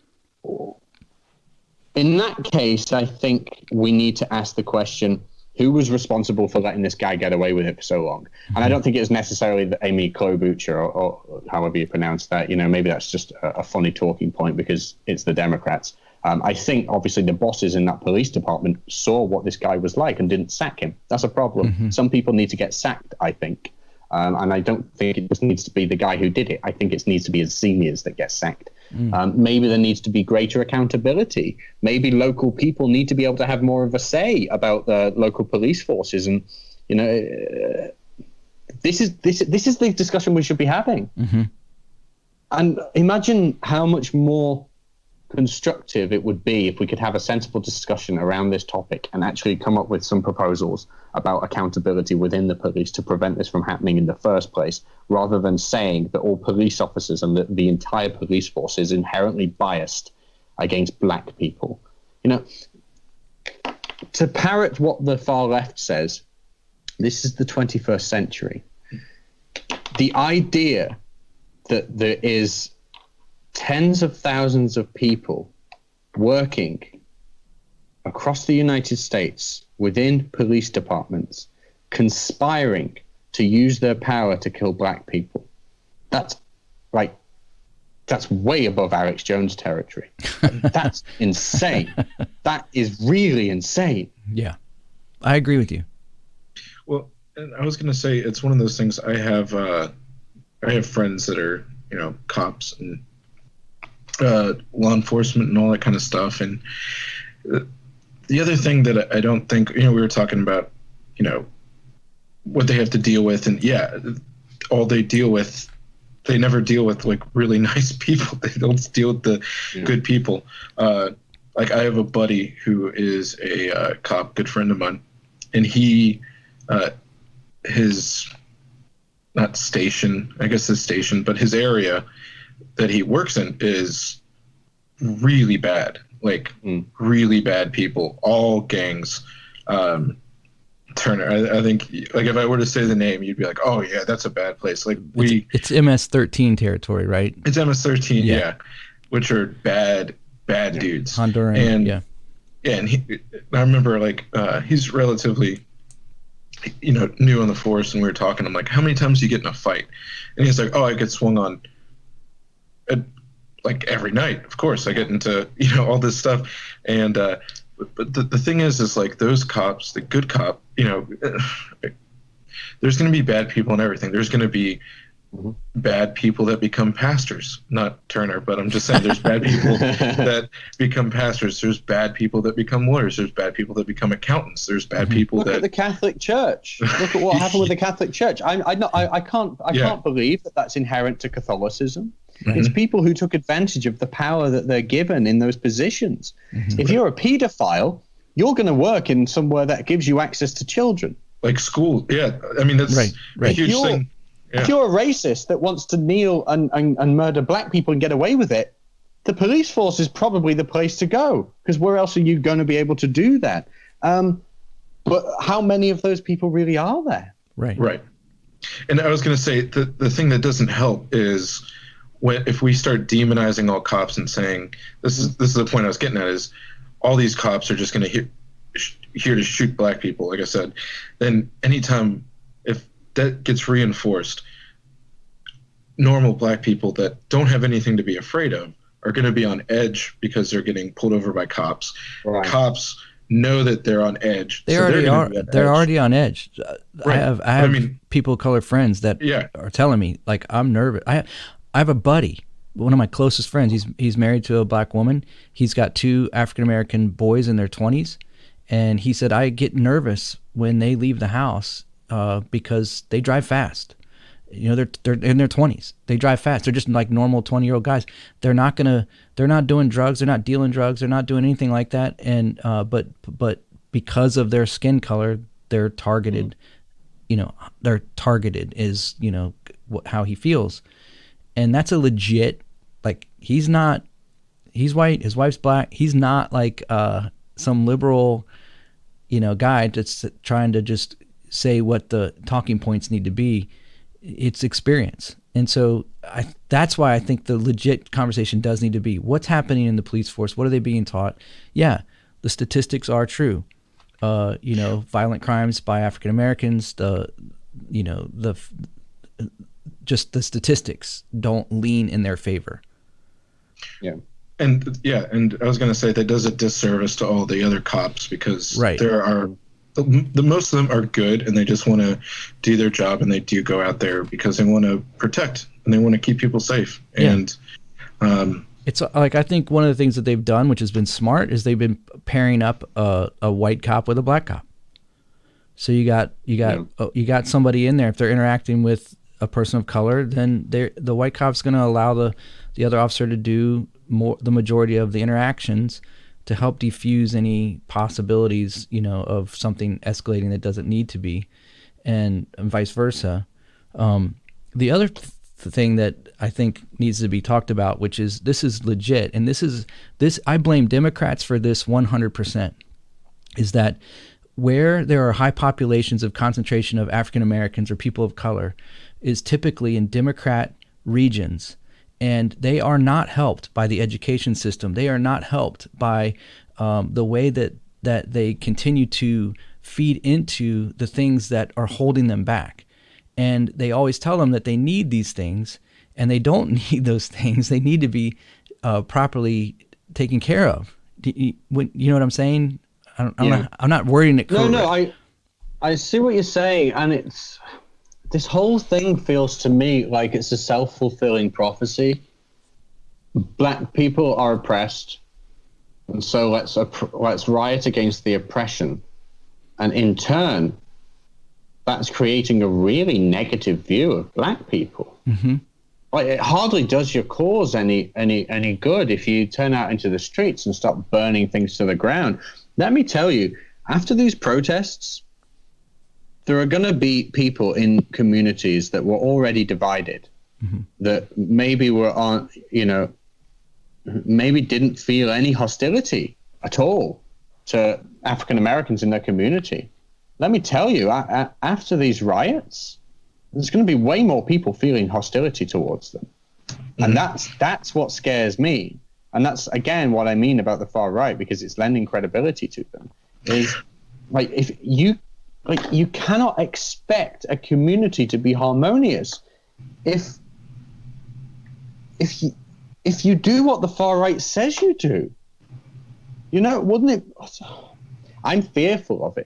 in that case, I think we need to ask the question, who was responsible for letting this guy get away with it for so long? Mm-hmm. And I don't think it's necessarily the Amy Klobuchar, or however you pronounce that. Maybe that's just a funny talking point because it's the Democrats. I think, obviously, the bosses in that police department saw what this guy was like and didn't sack him. That's a problem. Mm-hmm. Some people need to get sacked, I think. And I don't think it just needs to be the guy who did it. I think it needs to be his seniors that get sacked. Maybe there needs to be greater accountability. Maybe local people need to be able to have more of a say about the local police forces. And, this is the discussion we should be having. Mm-hmm. And imagine how much more constructive it would be if we could have a sensible discussion around this topic and actually come up with some proposals about accountability within the police to prevent this from happening in the first place, rather than saying that all police officers and the entire police force is inherently biased against black people. To parrot what the far left says, This is the 21st century. The idea that there is tens of thousands of people working across the United States within police departments, conspiring to use their power to kill black people. That's way above Alex Jones territory. That's insane. That is really insane. Yeah, I agree with you. Well, and I was going to say, it's one of those things. I have friends that are, cops and law enforcement and all that kind of stuff. And the other thing that I don't think, we were talking about, what they have to deal with, and all they deal with, they never deal with like really nice people. They don't deal with the good people. Like I have a buddy who is a cop, good friend of mine, and he, his not station, I guess his station, but his area that he works in is really bad, like really bad people, all gangs. Turner, I think, like if I were to say the name, you'd be like, oh yeah, that's a bad place. Like it's MS-13 territory, right? It's MS-13, yeah, which are bad dudes. Honduran, and and I remember like he's relatively, new on the force, and we were talking. I'm like, how many times do you get in a fight? And he's like, oh, I get swung on, like every night. Of course, I get into all this stuff, and but the thing is like those cops, the good cop, there's going to be bad people and everything. There's going to be bad people that become pastors, not Turner, but I'm just saying there's bad people that become pastors. There's bad people that become lawyers. There's bad people that become accountants. There's bad people Look at the Catholic Church. Look at what happened with the Catholic Church. I can't believe that that's inherent to Catholicism. Mm-hmm. It's people who took advantage of the power that they're given in those positions. Mm-hmm. If you're a pedophile, you're going to work in somewhere that gives you access to children. Like school. Yeah. I mean, that's right. a huge thing. Yeah. If you're a racist that wants to kneel and murder black people and get away with it, the police force is probably the place to go, because where else are you going to be able to do that? But how many of those people really are there? Right. And I was going to say the thing that doesn't help is if we start demonizing all cops and saying this is the point I was getting at, is all these cops are just going to here to shoot black people, like I said, then anytime if that gets reinforced, normal black people that don't have anything to be afraid of are going to be on edge because they're getting pulled over by cops. Right. Cops know that they're on edge. They're already on edge. Right. I have people of color friends that are telling me, like, I'm nervous. I have a buddy, one of my closest friends. He's married to a black woman. He's got 2 African-American boys in their 20s. And he said, I get nervous when they leave the house because they drive fast. They're in their 20s. They drive fast. They're just like normal 20-year-old guys. They're not doing drugs. They're not dealing drugs. They're not doing anything like that. And but because of their skin color, they're targeted. They're targeted is how he feels. And that's a legit, like, he's white, his wife's black. He's not like some liberal, guy that's trying to just say what the talking points need to be. It's experience. And so that's why I think the legit conversation does need to be, what's happening in the police force? What are they being taught? Yeah, the statistics are true. Violent crimes by African Americans, just the statistics don't lean in their favor. Yeah. And I was going to say that does a disservice to all the other cops, because there are the most of them are good and they just want to do their job, and they do go out there because they want to protect and they want to keep people safe. Yeah. And it's like, I think one of the things that they've done, which has been smart, is they've been pairing up a white cop with a black cop. So you got somebody in there, if they're interacting with a person of color, then the white cop's going to allow the other officer to do the majority of the interactions to help defuse any possibilities, of something escalating that doesn't need to be, and vice versa. The other thing that I think needs to be talked about, which is, this is legit, and this I blame Democrats for this 100%, is that where there are high populations of concentration of African Americans or people of color is typically in Democrat regions, and they are not helped by the education system. They are not helped by the way that they continue to feed into the things that are holding them back. And they always tell them that they need these things, and they don't need those things. They need to be properly taken care of. You know what I'm saying? I'm not wording it correctly. No, I see what you're saying, and it's this whole thing feels to me like it's a self-fulfilling prophecy. Black people are oppressed, and so let's riot against the oppression, and in turn, that's creating a really negative view of black people. Mm-hmm. Like, it hardly does your cause any good if you turn out into the streets and start burning things to the ground. Let me tell you, after these protests, there are going to be people in communities that were already divided, mm-hmm. that maybe maybe didn't feel any hostility at all to African Americans in their community. Let me tell you, after these riots, there's going to be way more people feeling hostility towards them. Mm-hmm. And that's what scares me. And that's, again, what I mean about the far right, because it's lending credibility to them. Is like, if you cannot expect a community to be harmonious if you do what the far right says you do. Wouldn't it? I'm fearful of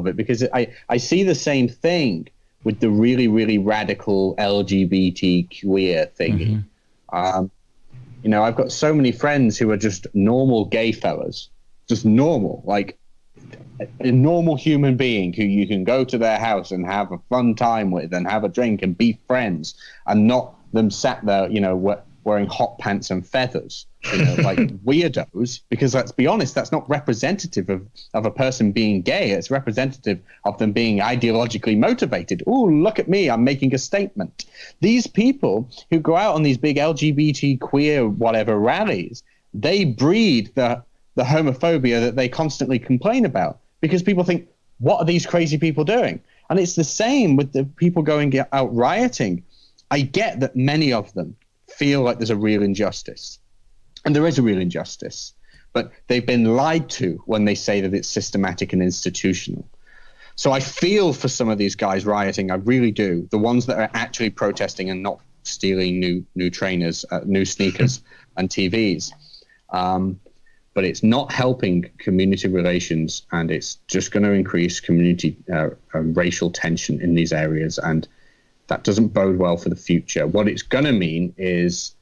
it because I see the same thing with the really, really radical LGBT queer thingy. Mm-hmm. I've got so many friends who are just normal gay fellas, just normal, like a normal human being who you can go to their house and have a fun time with and have a drink and be friends, and not them sat there, wearing hot pants and feathers, like weirdos, because let's be honest, that's not representative of a person being gay. It's representative of them being ideologically motivated. Oh, look at me, I'm making a statement. These people who go out on these big LGBT queer whatever rallies, they breed the homophobia that they constantly complain about, because people think, what are these crazy people doing? And it's the same with the people going out rioting. I get that many of them feel like there's a real injustice, and there is a real injustice, but they've been lied to when they say that it's systematic and institutional. So I feel for some of these guys rioting, I really do. The ones that are actually protesting and not stealing new trainers, new sneakers and TVs. But it's not helping community relations, and it's just going to increase community racial tension in these areas, and that doesn't bode well for the future. What it's going to mean is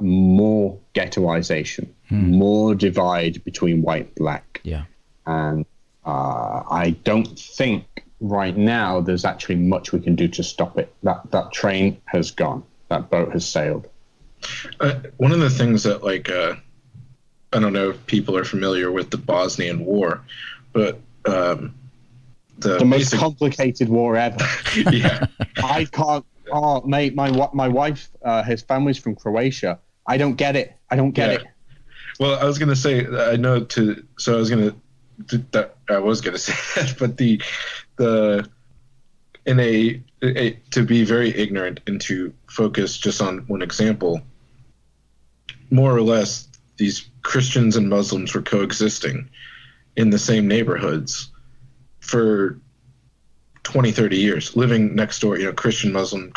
more ghettoization, more divide between white and black. Yeah. And I don't think right now there's actually much we can do to stop it. That train has gone. That boat has sailed. One of the things that, I don't know if people are familiar with the Bosnian War, but the most complicated war ever. Yeah. I can't. Oh, mate, my wife, his family's from Croatia. I don't get it. It. Well, I was gonna say I know to. So I was gonna say that, but to be very ignorant and to focus just on one example. More or less, these Christians and Muslims were coexisting in the same neighborhoods for 20, 30 years, living next door, Christian, Muslim,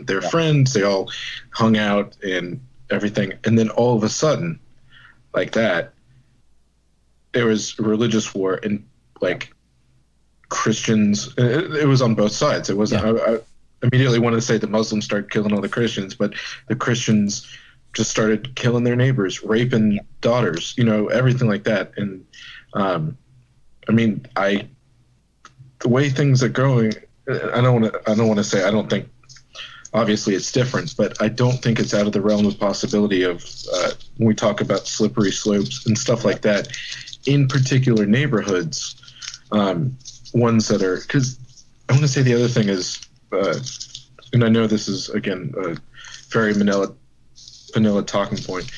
they're friends, they all hung out and everything. And then all of a sudden, like that, there was a religious war, and Christians, it was on both sides. It wasn't, I immediately wanted to say the Muslims started killing all the Christians, but the Christians just started killing their neighbors, raping daughters, everything like that. And the way things are going, I don't want to say, I don't think, obviously it's different, but I don't think it's out of the realm of possibility of when we talk about slippery slopes and stuff like that in particular neighborhoods, ones that are, because I want to say the other thing is, and I know this is, again, a very vanilla talking point.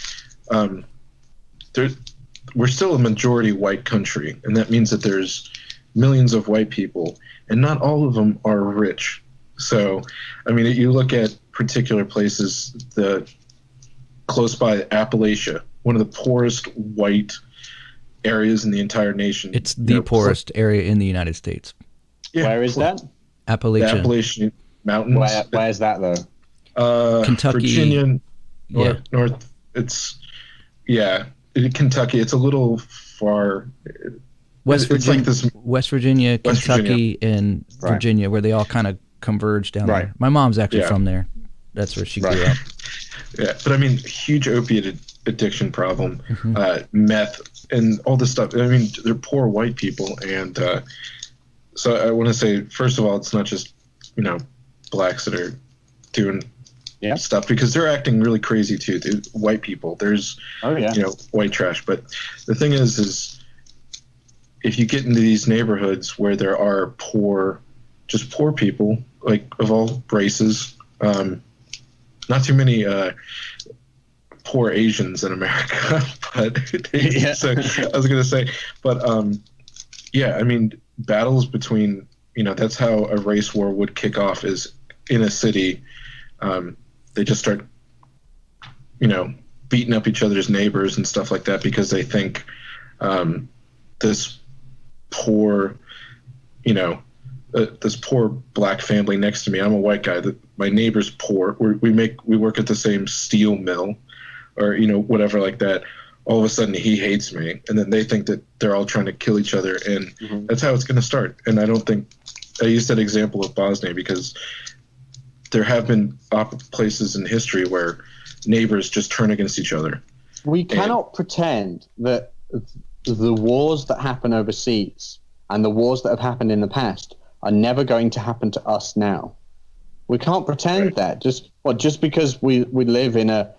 We're still a majority white country, and that means that there's millions of white people, and not all of them are rich. So, I mean, you look at particular places, the close by Appalachia, one of the poorest white areas in the entire nation. It's the poorest area in the United States. Yeah, Where is that? Appalachia. The Appalachian Mountains. Where's that though? Kentucky. Virginia, Yeah. north. It's Kentucky. It's a little far. West It's Virginia, like this. West Virginia, West Kentucky, and Right. Virginia, where they all kind of converge down Right. there. My mom's actually Yeah. from there. That's where she grew Right. up. Yeah, but I mean, huge opiate addiction problem, Mm-hmm. meth, and all this stuff. I mean, they're poor white people, and so I want to say, first of all, it's not just blacks that are doing stuff, because they're acting really crazy too. White people, there's white trash. But the thing is if you get into these neighborhoods where there are poor people, like of all races, not too many poor Asians in America, but so I was gonna say, but I mean, battles between, that's how a race war would kick off, is in a city. They just start, beating up each other's neighbors and stuff like that, because they think this poor, this poor black family next to me. I'm a white guy. My neighbor's poor. We work at the same steel mill, or whatever like that. All of a sudden, he hates me, and then they think that they're all trying to kill each other, and that's how it's going to start. And I don't think I used that example of Bosnia because there have been places in history where neighbors just turn against each other. We cannot pretend that the wars that happen overseas and the wars that have happened in the past are never going to happen to us now. We can't pretend that just because we live in a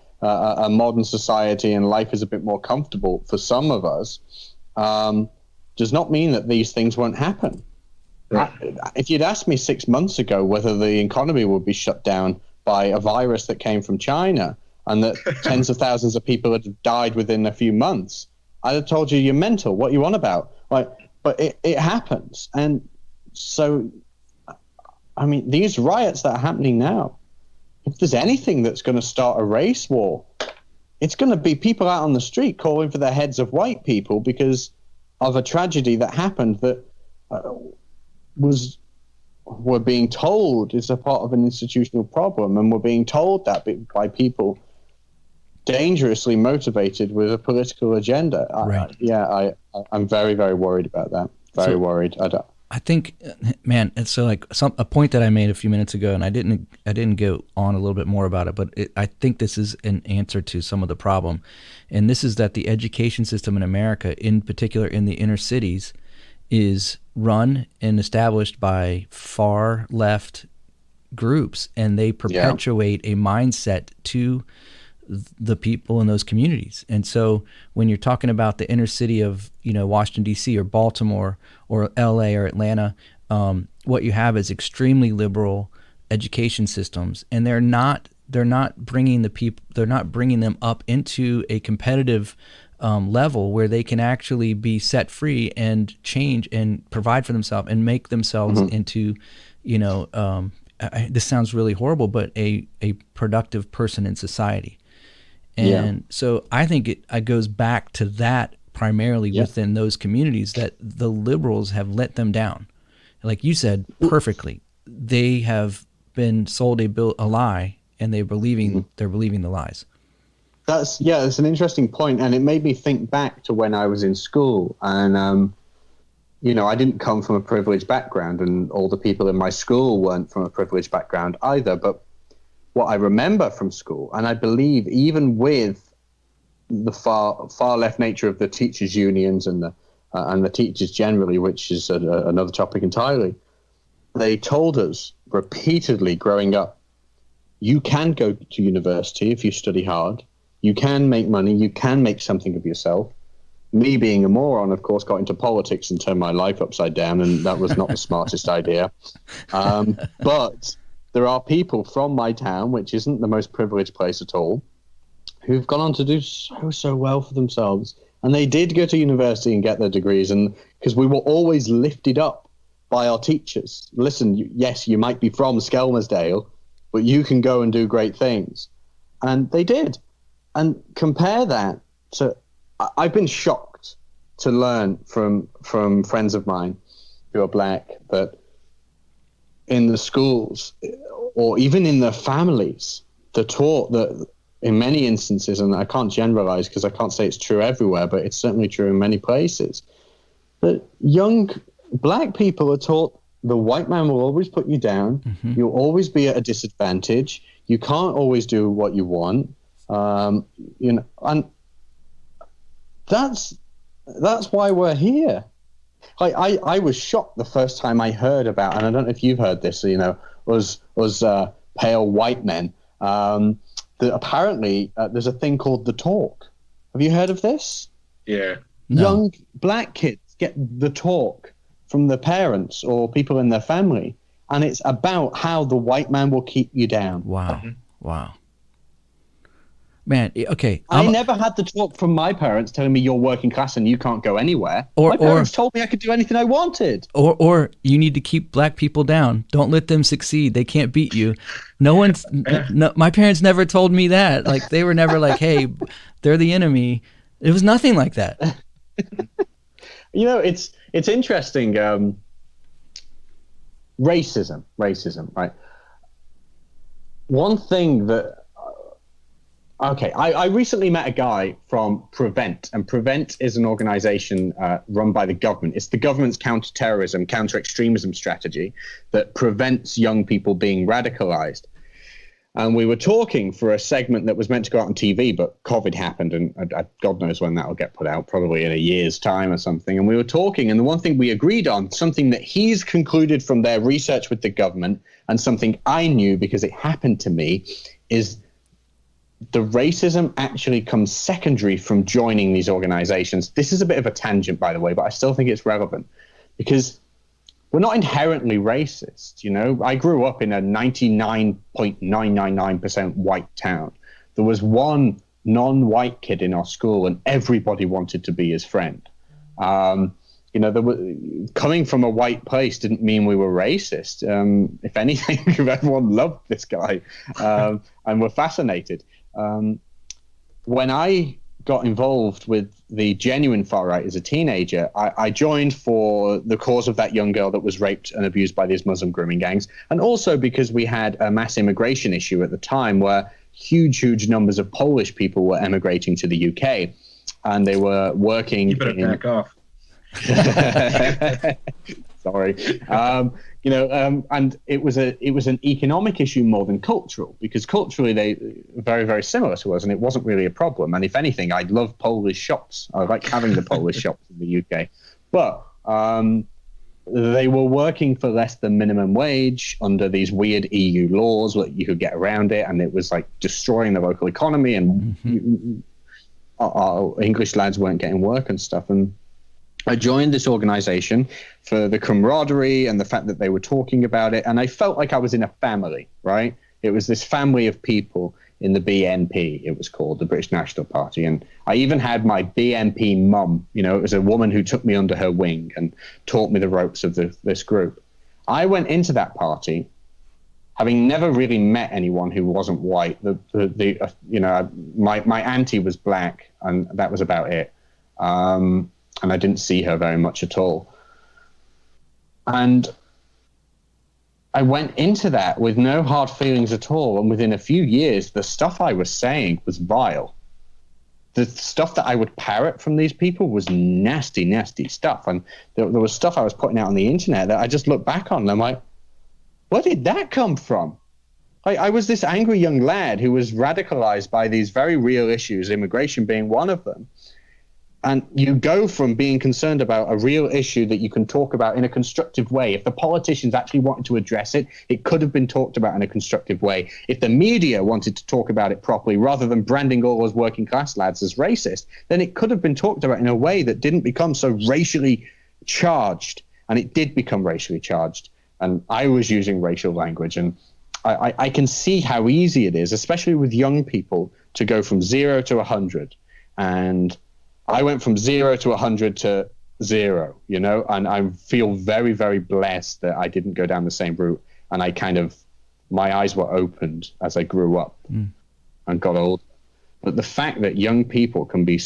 modern society and life is a bit more comfortable for some of us, does not mean that these things won't happen. Right. If you'd asked me 6 months ago whether the economy would be shut down by a virus that came from China and that tens of thousands of people had died within a few months, I'd have told you, you're mental. What are you on about? But it happens. And so, I mean, these riots that are happening now, if there's anything that's going to start a race war, it's going to be people out on the street calling for the heads of white people because of a tragedy that happened that we're being told is a part of an institutional problem, and we're being told that by people dangerously motivated with a political agenda. Right. I'm very, very worried about that. Very worried. I think, man, it's so like a point that I made a few minutes ago, and I didn't go on a little bit more about it, but I think this is an answer to some of the problem, and this is that the education system in America, in particular in the inner cities, is run and established by far left groups, and they perpetuate a mindset to the people in those communities. And so when you're talking about the inner city of Washington D.C. or Baltimore or L.A. or Atlanta, what you have is extremely liberal education systems, and they're not bringing them up into a competitive level where they can actually be set free and change and provide for themselves and make themselves into, this sounds really horrible, but a productive person in society. And so I think it goes back to that primarily within those communities, that the liberals have let them down. Like you said perfectly, they have been sold a lie, and they're believing the lies. That's an interesting point, and it made me think back to when I was in school, and I didn't come from a privileged background, and all the people in my school weren't from a privileged background either. But what I remember from school, and I believe even with the far left nature of the teachers' unions and the teachers generally, which is another topic entirely, they told us repeatedly growing up, you can go to university if you study hard. You can make money. You can make something of yourself. Me being a moron, of course, got into politics and turned my life upside down, and that was not the smartest idea. But there are people from my town, which isn't the most privileged place at all, who've gone on to do so well for themselves And they did go to university and get their degrees, and because we were always lifted up by our teachers. Listen, yes, you might be from Skelmersdale, but you can go and do great things. And they did. And compare that to, I've been shocked to learn from friends of mine who are black that in the schools or even in their families, they're taught that in many instances, and I can't generalize because I can't say it's true everywhere, but it's certainly true in many places, that young black people are taught the white man will always put you down. Mm-hmm. You'll always be at a disadvantage. You can't always do what you want. And that's why we're here. I was shocked the first time I heard about, and I don't know if you've heard this, was pale white men. That apparently there's a thing called the talk. Have you heard of this? Yeah. No. Young black kids get the talk from their parents or people in their family, and it's about how the white man will keep you down. Wow. Wow. Man, okay. I never had the talk from my parents telling me you're working class and you can't go anywhere. My parents told me I could do anything I wanted. Or you need to keep black people down. Don't let them succeed. They can't beat you. No, my parents never told me that. Like, they were never like, hey, they're the enemy. It was nothing like that. It's interesting. Racism, right? One thing that, I recently met a guy from Prevent, and Prevent is an organization run by the government. It's the government's counter-terrorism, counter-extremism strategy that prevents young people being radicalized. And we were talking for a segment that was meant to go out on TV, but COVID happened, and God knows when that will get put out, probably in a year's time or something. And we were talking, and the one thing we agreed on, something that he's concluded from their research with the government, and something I knew because it happened to me, is the racism actually comes secondary from joining these organizations. This is a bit of a tangent, by the way, but I still think it's relevant because we're not inherently racist. I grew up in a 99.999% white town. There was one non-white kid in our school and everybody wanted to be his friend. Coming from a white place didn't mean we were racist. If anything, everyone loved this guy and were fascinated. When I got involved with the genuine far right as a teenager, I joined for the cause of that young girl that was raped and abused by these Muslim grooming gangs, and also because we had a mass immigration issue at the time where huge numbers of Polish people were emigrating to the UK, and they were working. You better back off. Sorry. And it was an economic issue more than cultural, because culturally they were very, very similar to us, and it wasn't really a problem. And if anything, I love Polish shops. I like having the Polish shops in the UK. But they were working for less than minimum wage under these weird EU laws that you could get around it, and it was like destroying the local economy, and our English lads weren't getting work and stuff. And I joined this organization for the camaraderie and the fact that they were talking about it. And I felt like I was in a family, right? It was this family of people in the BNP, it was called, the British National Party. And I even had my BNP mum, it was a woman who took me under her wing and taught me the ropes of this group. I went into that party having never really met anyone who wasn't white. My auntie was black, and that was about it. And I didn't see her very much at all. And I went into that with no hard feelings at all. And within a few years, the stuff I was saying was vile. The stuff that I would parrot from these people was nasty, nasty stuff. And there was stuff I was putting out on the internet that I just look back on and I'm like, where did that come from? I was this angry young lad who was radicalized by these very real issues, immigration being one of them. And you go from being concerned about a real issue that you can talk about in a constructive way. If the politicians actually wanted to address it, it could have been talked about in a constructive way. If the media wanted to talk about it properly, rather than branding all those working class lads as racist, then it could have been talked about in a way that didn't become so racially charged. And it did become racially charged. And I was using racial language. And I can see how easy it is, especially with young people, to go from 0 to 100. And I went from 0 to 100 to 0, you know, and I feel very, very blessed that I didn't go down the same route. And my eyes were opened as I grew up and got older. But the fact that young people can be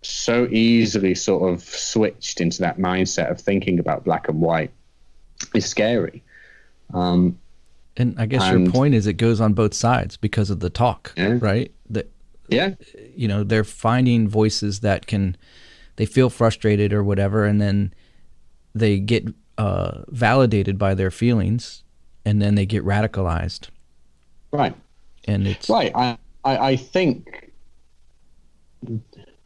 so easily sort of switched into that mindset of thinking about black and white is scary. And I guess your point is it goes on both sides because of the talk, right? You know, they're finding voices that they feel frustrated or whatever, and then they get validated by their feelings, and then they get radicalized. Right. And it's right. I think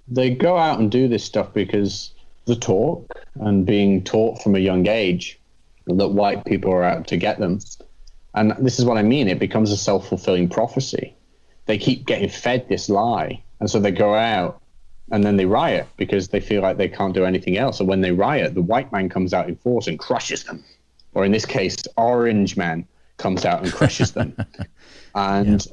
they go out and do this stuff because the talk and being taught from a young age that white people are out to get them. And this is what I mean. It becomes a self-fulfilling prophecy. They keep getting fed this lie. And so they go out and then they riot because they feel like they can't do anything else. And when they riot, the white man comes out in force and crushes them. Or in this case, Orange Man comes out and crushes them. And,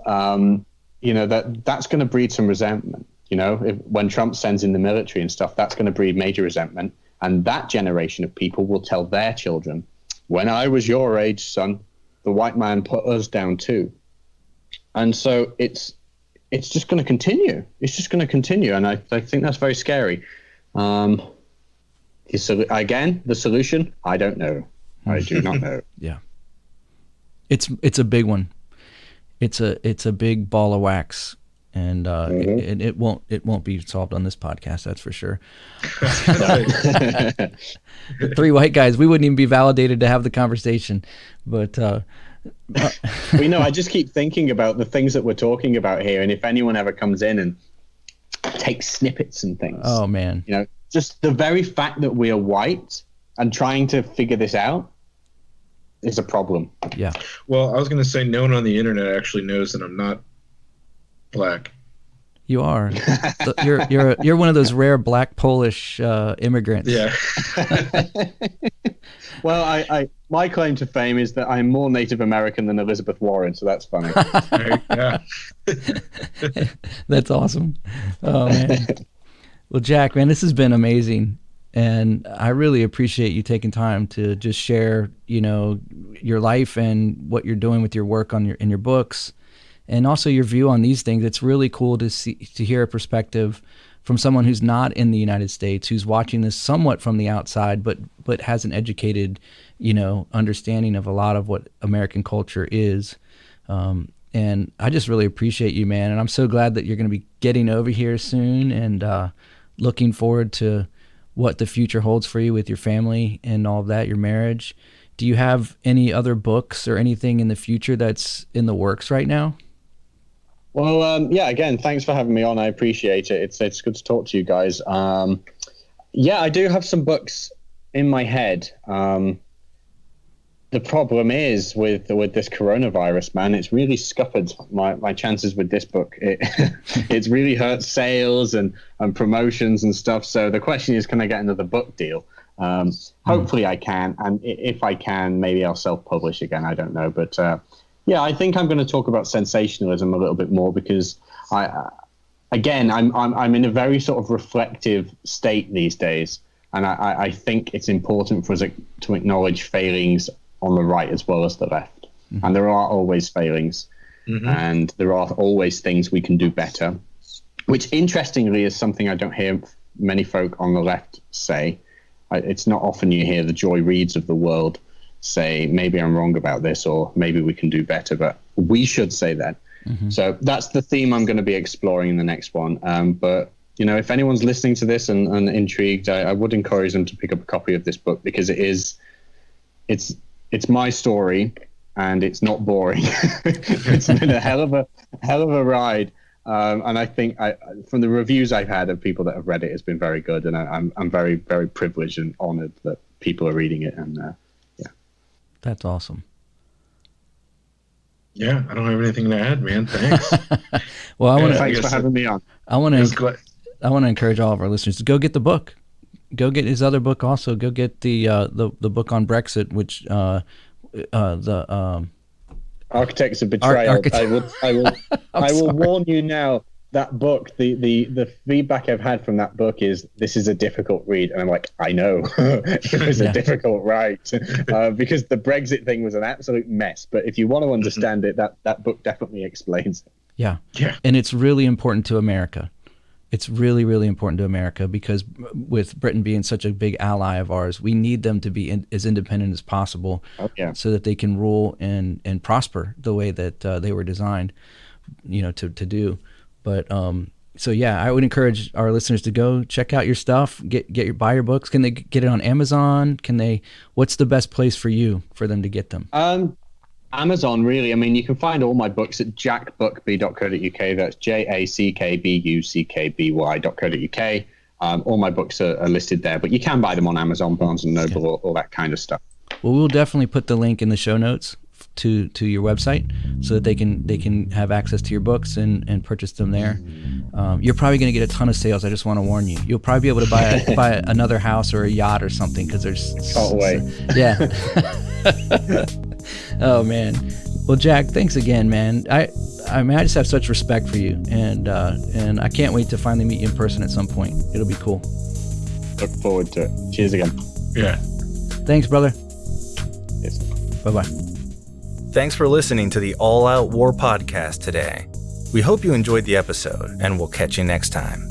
you know, that's going to breed some resentment. You know, when Trump sends in the military and stuff, that's going to breed major resentment. And that generation of people will tell their children, when I was your age, son, the white man put us down too. And so it's just going to continue. It's just going to continue. And I think that's very scary. Again, the solution, I don't know. I do not know. Yeah. It's a big one. It's a big ball of wax. And it won't be solved on this podcast, that's for sure. Three white guys, we wouldn't even be validated to have the conversation. But we know. I just keep thinking about the things that we're talking about here, and if anyone ever comes in and takes snippets and things. Oh man, you know, just the very fact that we are white and trying to figure this out is a problem. Yeah. Well, I was going to say, no one on the internet actually knows that I'm not black. You are. You're one of those rare black Polish immigrants. Yeah. Well, my claim to fame is that I'm more Native American than Elizabeth Warren, so that's funny. Yeah. That's awesome. Oh man. Well, Jack, man, this has been amazing, and I really appreciate you taking time to just share, you know, your life and what you're doing with your work in your books. And also your view on these things. It's really cool to hear a perspective from someone who's not in the United States, who's watching this somewhat from the outside, but has an educated, you know, understanding of a lot of what American culture is. And I just really appreciate you, man. And I'm so glad that you're going to be getting over here soon, and looking forward to what the future holds for you with your family and all of that, your marriage. Do you have any other books or anything in the future that's in the works right now? Well, yeah, again, thanks for having me on. I appreciate it. It's good to talk to you guys. Yeah, I do have some books in my head. The problem is with this coronavirus, man, it's really scuppered my chances with this book. It's really hurt sales and promotions and stuff. So the question is, can I get another book deal? Hopefully I can. And if I can, maybe I'll self-publish again. I don't know. But yeah, I think I'm going to talk about sensationalism a little bit more because I'm in a very sort of reflective state these days, and I think it's important for us to acknowledge failings on the right as well as the left. Mm-hmm. And there are always failings, and there are always things we can do better, which interestingly is something I don't hear many folk on the left say. It's not often you hear the Joy Reids of the world say, maybe I'm wrong about this, or maybe we can do better, but we should say that. Mm-hmm. So that's the theme I'm going to be exploring in the next one. But, you know, if anyone's listening to this and intrigued, I would encourage them to pick up a copy of this book, because it's my story, and it's not boring. It's been a hell of a ride. And I think from the reviews I've had of people that have read it, it's been very good. And I'm very, very privileged and honored that people are reading it. And that's awesome. Yeah, I don't have anything to add, man. Thanks. Well, thanks for having me on. I want to encourage all of our listeners to go get the book. Go get his other book also. Go get the book on Brexit, which the Architects of Betrayal. I will warn you now. that book, the feedback I've had from that book is this is a difficult read, and I'm like, I know it was a difficult write because the Brexit thing was an absolute mess. But if you want to understand it, that book definitely explains it. Yeah, and it's really important to America. It's really, really important to America because with Britain being such a big ally of ours, we need them to be as independent as possible, so that they can rule and prosper the way that they were designed, to do. But so yeah, I would encourage our listeners to go check out your stuff, buy your books. Can they get it on Amazon? What's the best place for them to get them? Amazon, really. I mean, you can find all my books at jackbuckby.co.uk. That's jackbuckby.co.uk. All my books are listed there, but you can buy them on Amazon, Barnes & Noble, all that kind of stuff. Well, we'll definitely put the link in the show notes to your website so that they can have access to your books and purchase them there. You're probably going to get a ton of sales. I just want to warn you. You'll probably be able to buy another house or a yacht or something because there's. Can't wait. Yeah. Oh man. Well, Jack, thanks again, man. I just have such respect for you, and I can't wait to finally meet you in person at some point. It'll be cool. Look forward to it. Cheers again. Yeah. Thanks, brother. Yes. Bye-bye. Thanks for listening to the All Out War podcast today. We hope you enjoyed the episode, and we'll catch you next time.